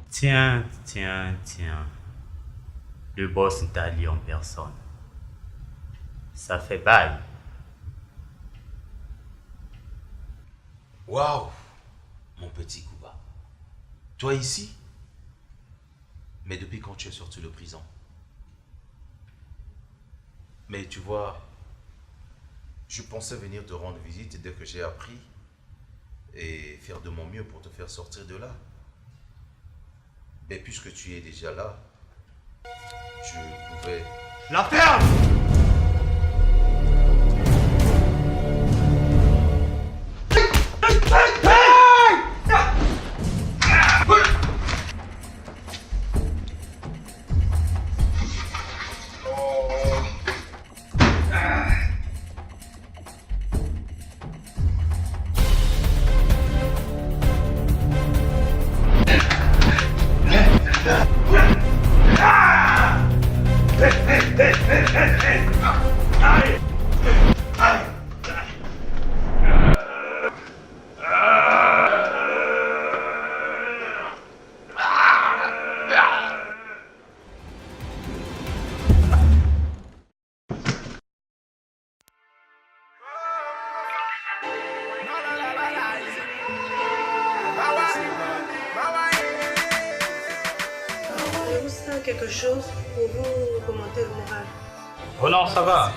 Tiens. Le boss Ndali en personne. Ça fait bail. Waouh, mon petit Kuba. Toi ici? Mais depuis quand tu es sorti de prison? Mais tu vois, je pensais venir te rendre visite dès que j'ai appris et faire de mon mieux pour te faire sortir de là. Et puisque tu es déjà là, je pouvais... La ferme! Quelque chose pour vous remonter le moral. Oh non, ça va.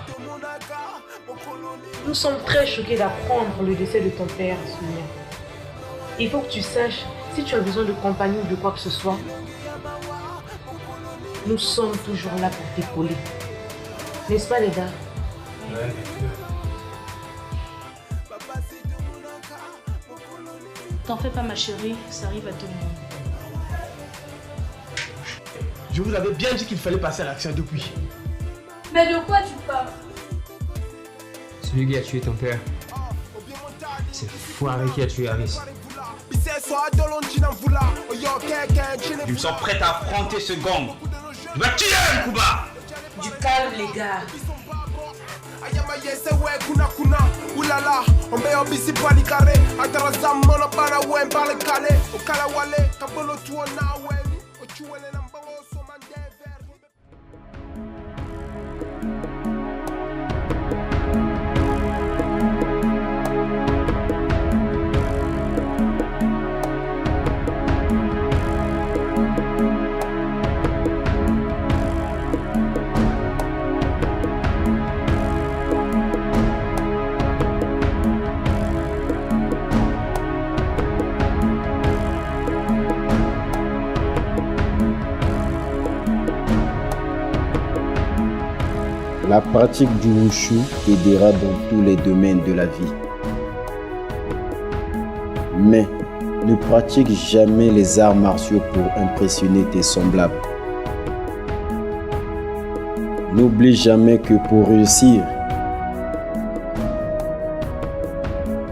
Nous sommes très choqués d'apprendre le décès de ton père, Sonia. Il faut que tu saches, si tu as besoin de compagnie ou de quoi que ce soit, nous sommes toujours là pour t'épauler. N'est-ce pas, les gars? Ouais, T'en fais pas, ma chérie, ça arrive à tout le monde. Je vous avais bien dit qu'il fallait passer à l'action depuis. Mais de quoi tu parles? Celui qui a tué ton père, c'est le foiré qui a tué Harris. Je me sens prêt à affronter ce gang. Je vais tuer Kuba. Du calme, les gars. Oulala, on met un bisi pali carré. Atarazam, on a pas la ouem par le calé. Au kalawale, kabolo tuona weni. Au chuele nambango somande ver. La pratique du wushu aidera dans tous les domaines de la vie. Mais ne pratique jamais les arts martiaux pour impressionner tes semblables. N'oublie jamais que pour réussir,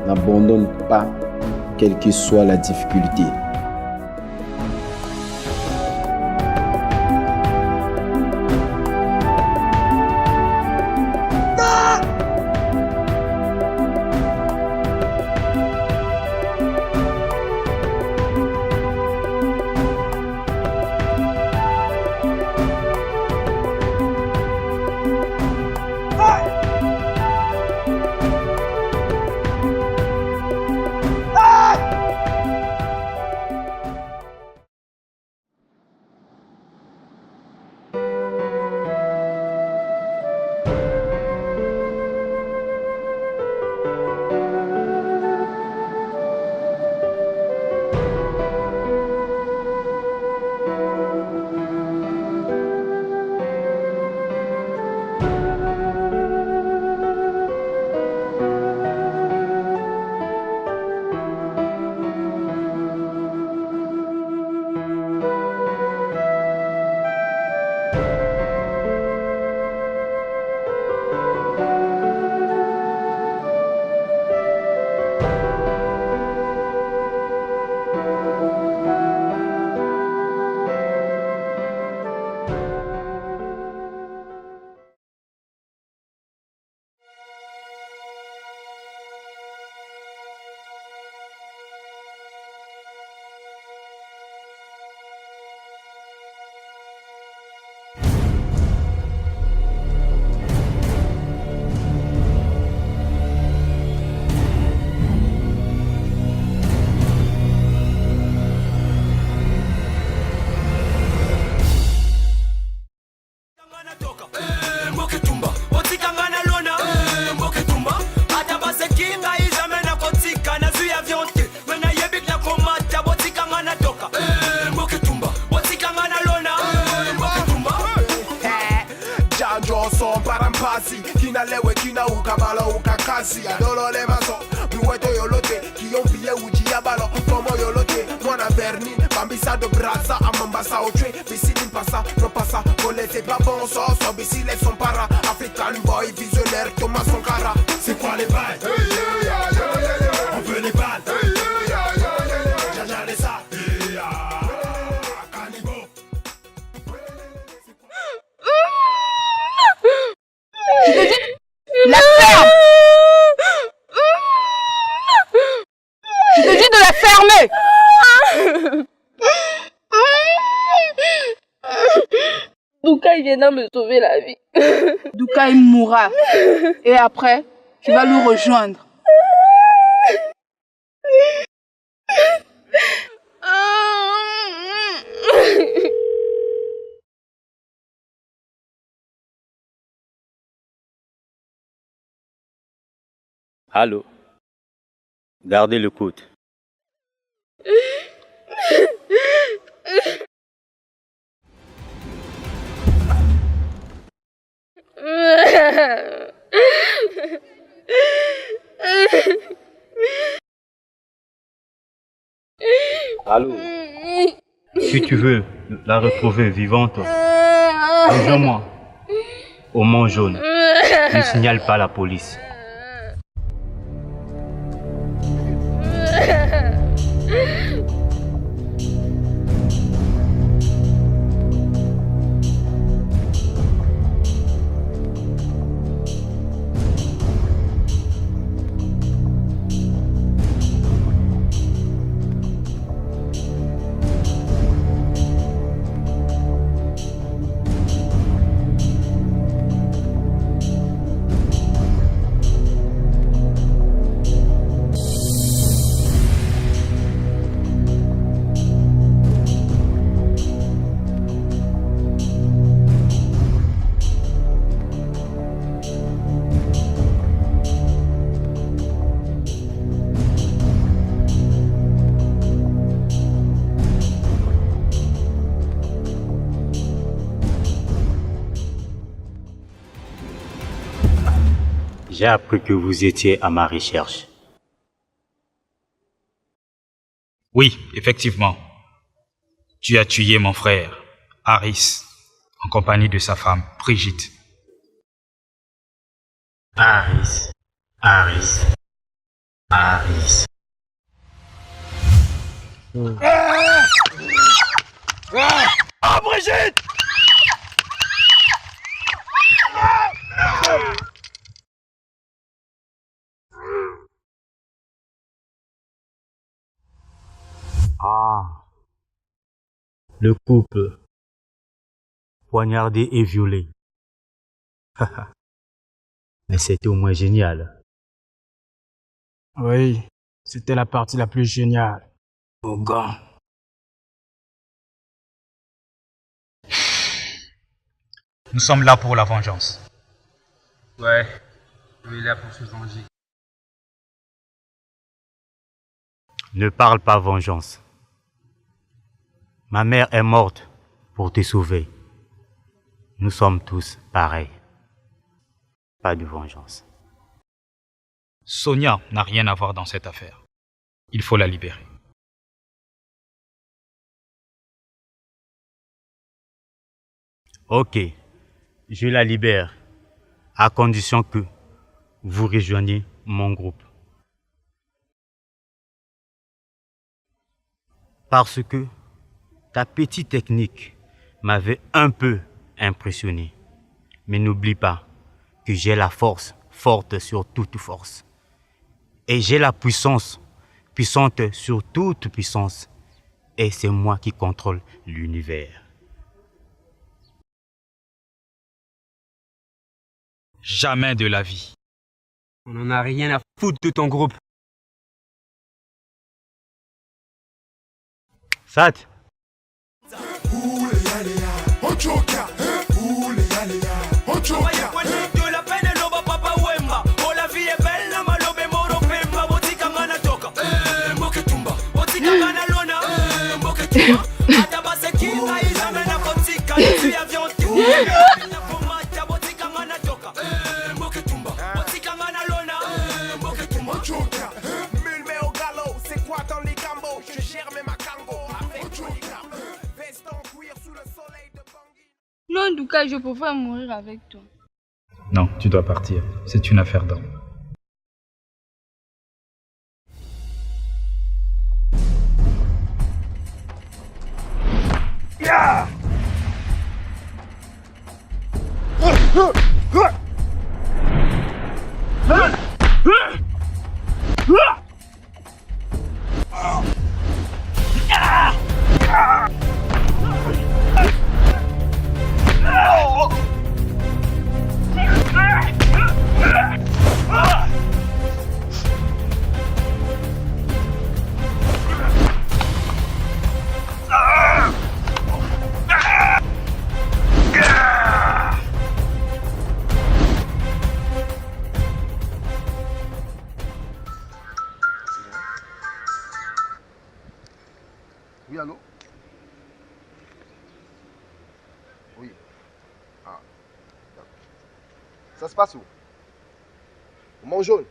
n'abandonne pas, quelle que soit la difficulté. kazi kina lewe kina ukabalo ukakazi adolo le maso miweto yolote kiyompiye uji ya balo komo yolote mwana verni bambisa de brasa amambasa otwe bisili passa no passa voler c'est pas bon so bisile son para African boy visionnaire Thomas Sankara. C'est quoi les balles? On veut les balles. Jaja les ça. Cannibal. Je te dis, la ferme. Je te dis de la fermer. Doukai viendra me sauver la vie. Doukai mourra. Et après, tu vas le rejoindre. Allô? Gardez le coude. Allô? Si tu veux la retrouver vivante, rejoins-moi au Mont Jaune. Ne signale pas la police. J'ai appris que vous étiez à ma recherche. Oui, effectivement. Tu as tué mon frère, Harris, en compagnie de sa femme, Brigitte. Harris. Ah, Brigitte! Ah, le couple poignardé et violé. Mais c'était au moins génial. Oui, c'était la partie la plus géniale. Au gant. Nous sommes là pour la vengeance. Ouais, on est là pour se venger. Ne parle pas vengeance. Ma mère est morte pour te sauver. Nous sommes tous pareils. Pas de vengeance. Sonia n'a rien à voir dans cette affaire. Il faut la libérer. Ok, je la libère, à condition que vous rejoigniez mon groupe. Parce que ta petite technique m'avait un peu impressionné. Mais n'oublie pas que j'ai la force forte sur toute force. Et j'ai la puissance puissante sur toute puissance. Et c'est moi qui contrôle l'univers. Jamais de la vie. On n'en a rien à foutre de ton groupe. Sat. Non, Douka, je préfère mourir avec toi. Non, tu dois partir. C'est une affaire d'homme. Yeah! Oui, allô? Oui. Ah, d'accord. Ça se passe où? Au Mont Jaune?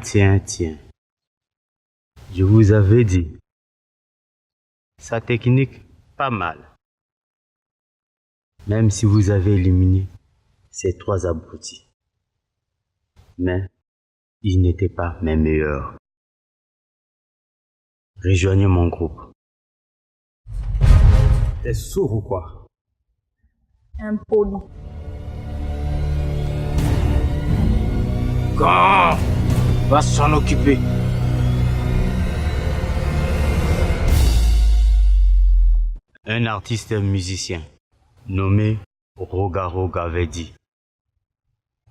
Tiens. Je vous avais dit. Sa technique, pas mal. Même si vous avez éliminé ces 3 abrutis. Mais ils n'étaient pas mes meilleurs. Rejoignez mon groupe. T'es sourd ou quoi? Impoli. Quand va s'en occuper. Un artiste et un musicien nommé Roga Vedi.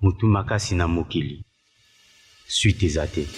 Mutumaka Sinamokili. Suis tes athées.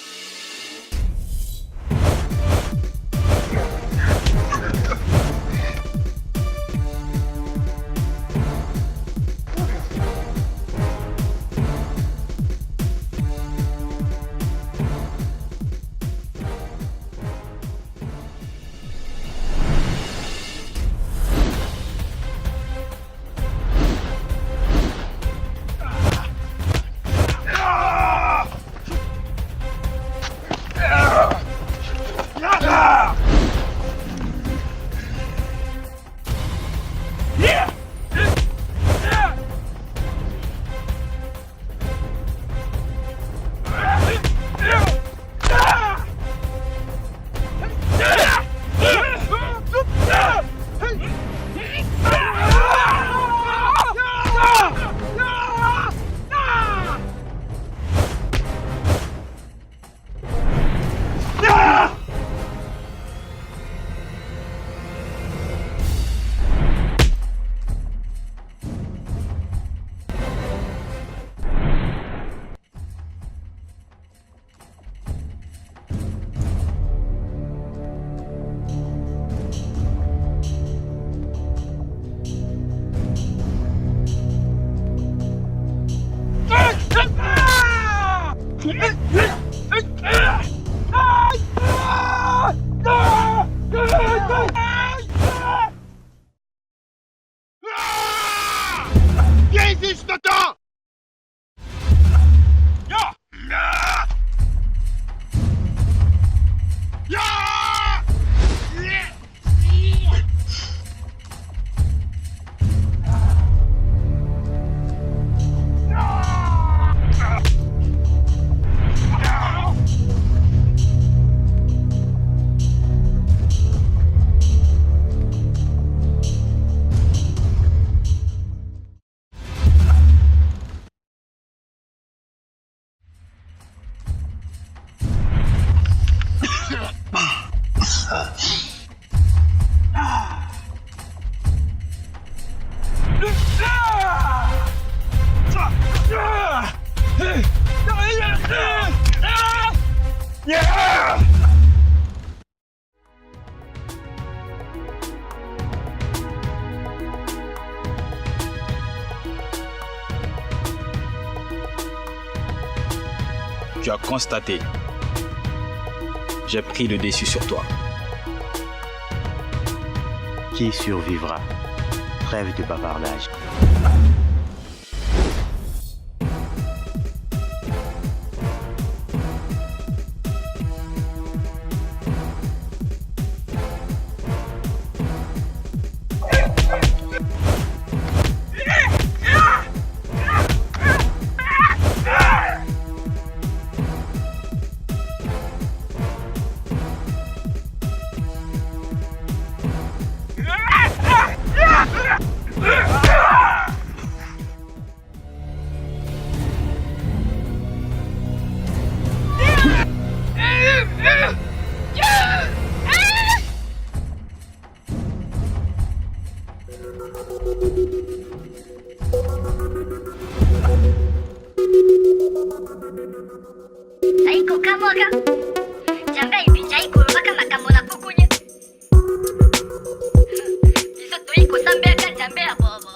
tu as constaté. J'ai pris le dessus sur toi. Qui survivra? Trêve de bavardage. Aiko kamoga. Jambe ibinja iko baka makamona kukunye. Iso to iko sambe ka jambe ya bobo.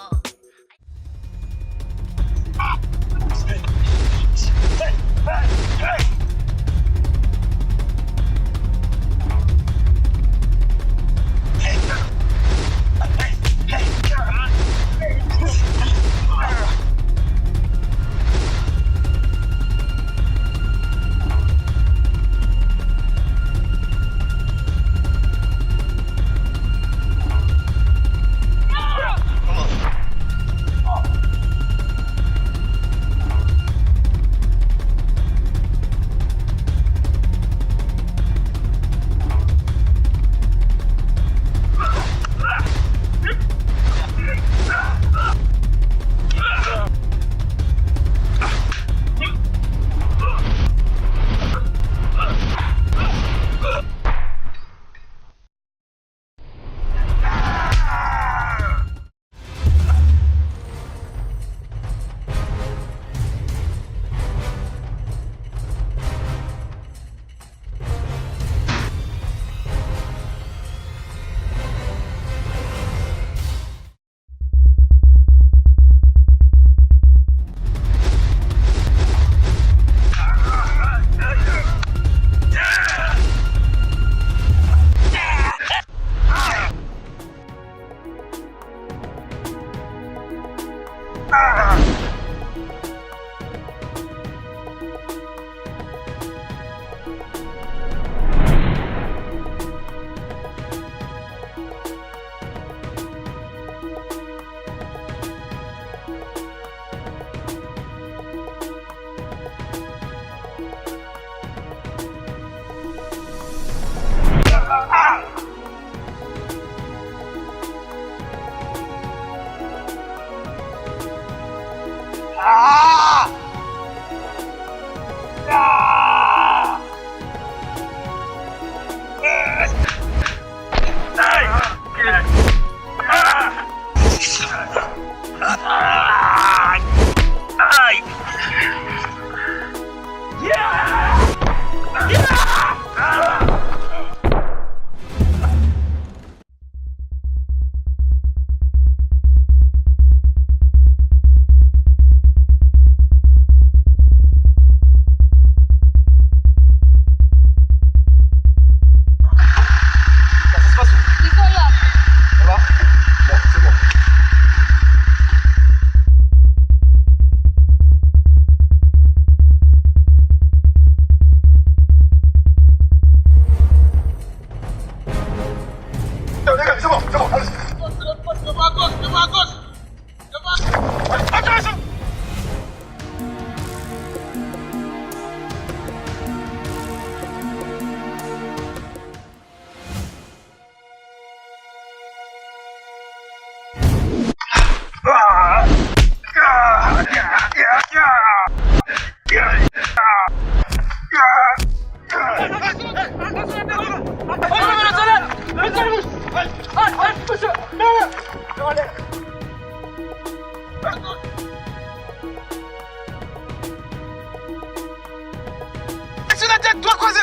Sur la tête, doigt croisé.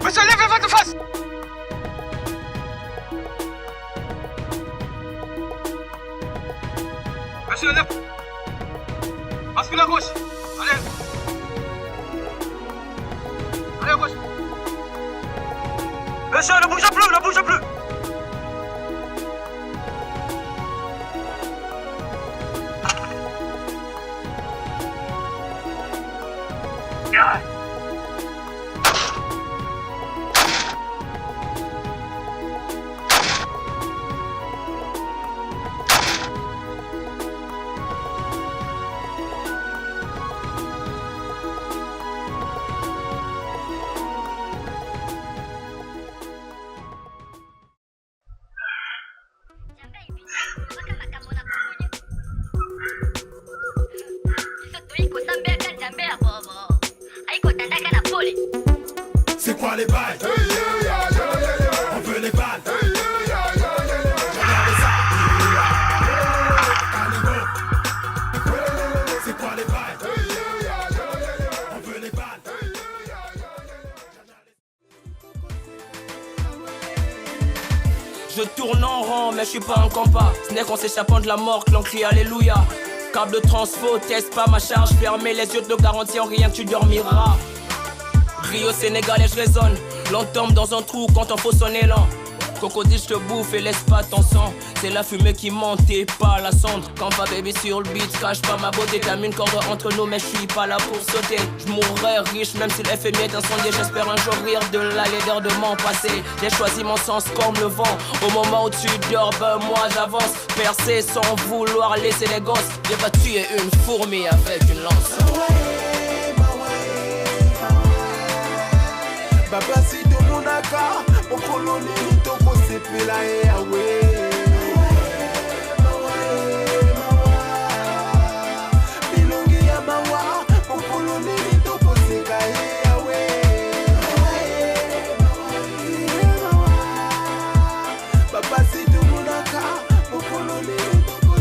Monsieur, lève votre face. Monsieur, lève. Bascule à gauche. Allez. à gauche. Monsieur, ne bougez plus, ne bougez plus. C'est quoi les bails? On veut les balles. Regardez ça. Canigo. C'est quoi les bails? On veut les balles. Je tourne en rond, mais je suis pas un compas. Snake en s'échappant de la mort, l'on crie alléluia. Câble de transfo, teste pas ma charge. Fermez les yeux, te garantis en rien que tu dormiras. Rio sénégalais, je résonne. L'on tombe dans un trou quand on faut son élan. Crocodile, je te bouffe et laisse pas ton sang. C'est la fumée qui monte et pas la cendre. Quand va baby sur le beat, cache pas ma beauté. T'as mis une corde entre nous, mais je suis pas là pour sauter. Je mourrai riche, même si le FMI est incendié. J'espère un jour rire de la laideur de mon passé. J'ai choisi mon sens comme le vent. Au moment où tu dors, ben moi j'avance. Percer sans vouloir laisser les gosses. J'ai pas tué une fourmi avec une lance. Baba si de monaka, mon colonie toko sepela e awe. Bilongi ya mawa, mon colonie toko seka e awe. Baba si de monaka, mon colonie toko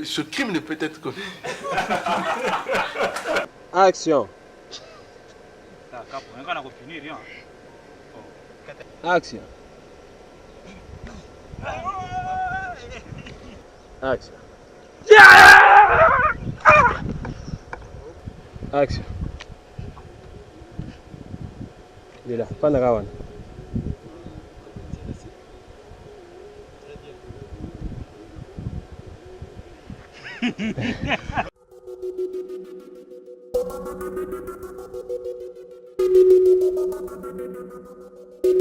Ce crime ne peut être commis. Action. Action. Action. Action. Il est là, Panagawan.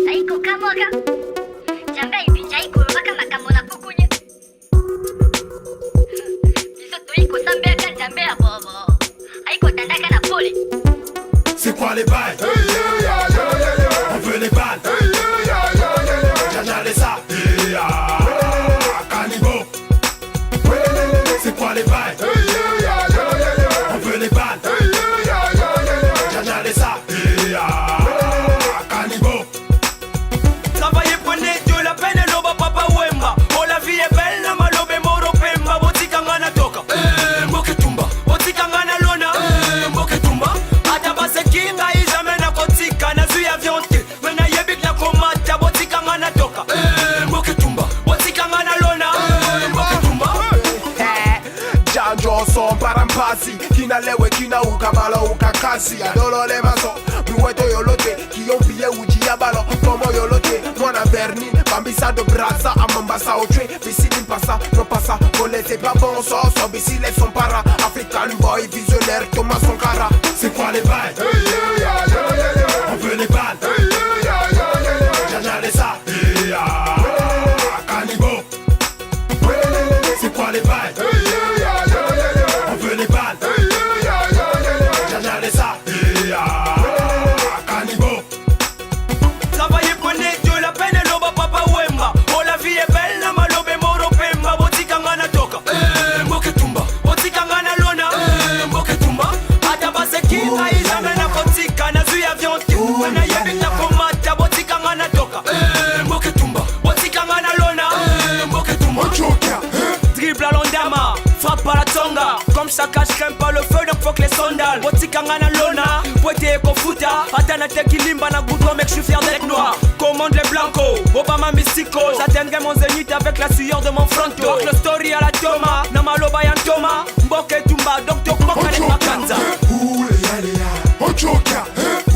Saiko kamoga. Jamba ibi jaiko baka makamona kukunye. Bisoto iko sambe kan jambe ya bobo. Aiko tandaka na pole. C'est quoi les bails? On veut les balles. Regardez ça. Canigo. C'est quoi les bails? On veut les balles. Regardez ça. Canigo. Travailler prenez Dieu la peine et l'oba papa wemba. Oh la vie est belle, na malobe moro pemba. Botika ngana toka. Mboke tumba. Botika ngana lona. Mboke tumba. Atabase kinga izamena kotika. Na zuya vyonte. Mena yebik na komata. Botika ngana toka. Mboke tumba. Botika ngana lona. Mboke tumba. Janjo son parampasi. Kina lewe kina ukabalo ukakasi. Adolo le maso. Miweto yolote. Kiyon piye uji ya balo. Tomo yolote. Mwana verni. Bambisa de brasa. Amambasa otwe. Bisi passa. No passa. Kole c'est pas bon so. So bisi les son para. African boy visionnaire. Thomas Sankara. C'est quoi les bails? On veut les balles. Regardez ça. Canigo. C'est quoi les bails? On veut les balles. Regardez ça. Canigo. Travailler prenez Dieu la peine et l'oba papa wemba. Oh la vie est belle, na malobe moro pemba. Botika ngana toka. Mboke tumba. Botika ngana lona. Mboke tumba. Atabase kinga izamena Comme ça cache craint pas le feu, donc faut que les sandales. Botikangana lona, poete eko futa. Atana tekilimba na goudron, mec, je suis fier d'être noir. Commande les blancos, Obama mystico. J'atteindrai mon zénith avec la sueur de mon fronto. Rock le story à la Toma, Namaloba yan Toma. Mboke Tumba, Docteur Bokanek Makanza. Ochoka,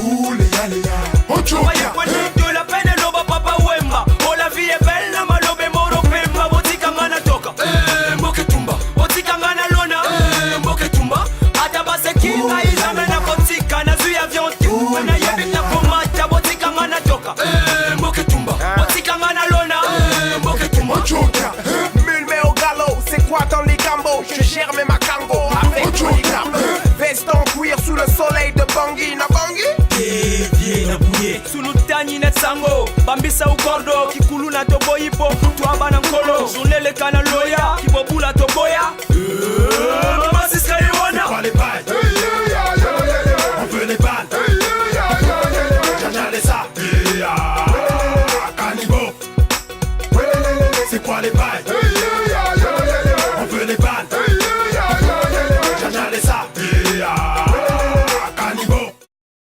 oule yalea, Ochoka. De la peine, Loba Papa Wemba. Oh, la vie est belle, Namalobe Moro Pemba. Botikangana Toka, Mboke Tumba. Botikangana Lona, Mboke Tumba. Ataba Sekina, Izamena Botika. Nazu avion, Tumena Yebita Pomata. Botikangana Toka, Mboke Tumba. Botikangana Lona, Mboke Tumba. Ochoka, Mulme au galop, c'est quoi dans les gambos? Je gère mes macango avec Polygram. Veste en cuir sous le soleil de Bangui, na Bangui? Viens na bouye. Sulutani net sango, Bambisa ou Gordo, Kikulu na Toboyipo, Tuaba na Nkolo, Journée kana loya, Kibobula Toboya. Mama Siska Iwana. C'est quoi les bails? On veut les balles. Jaja les sables. Canibo. C'est quoi les bails?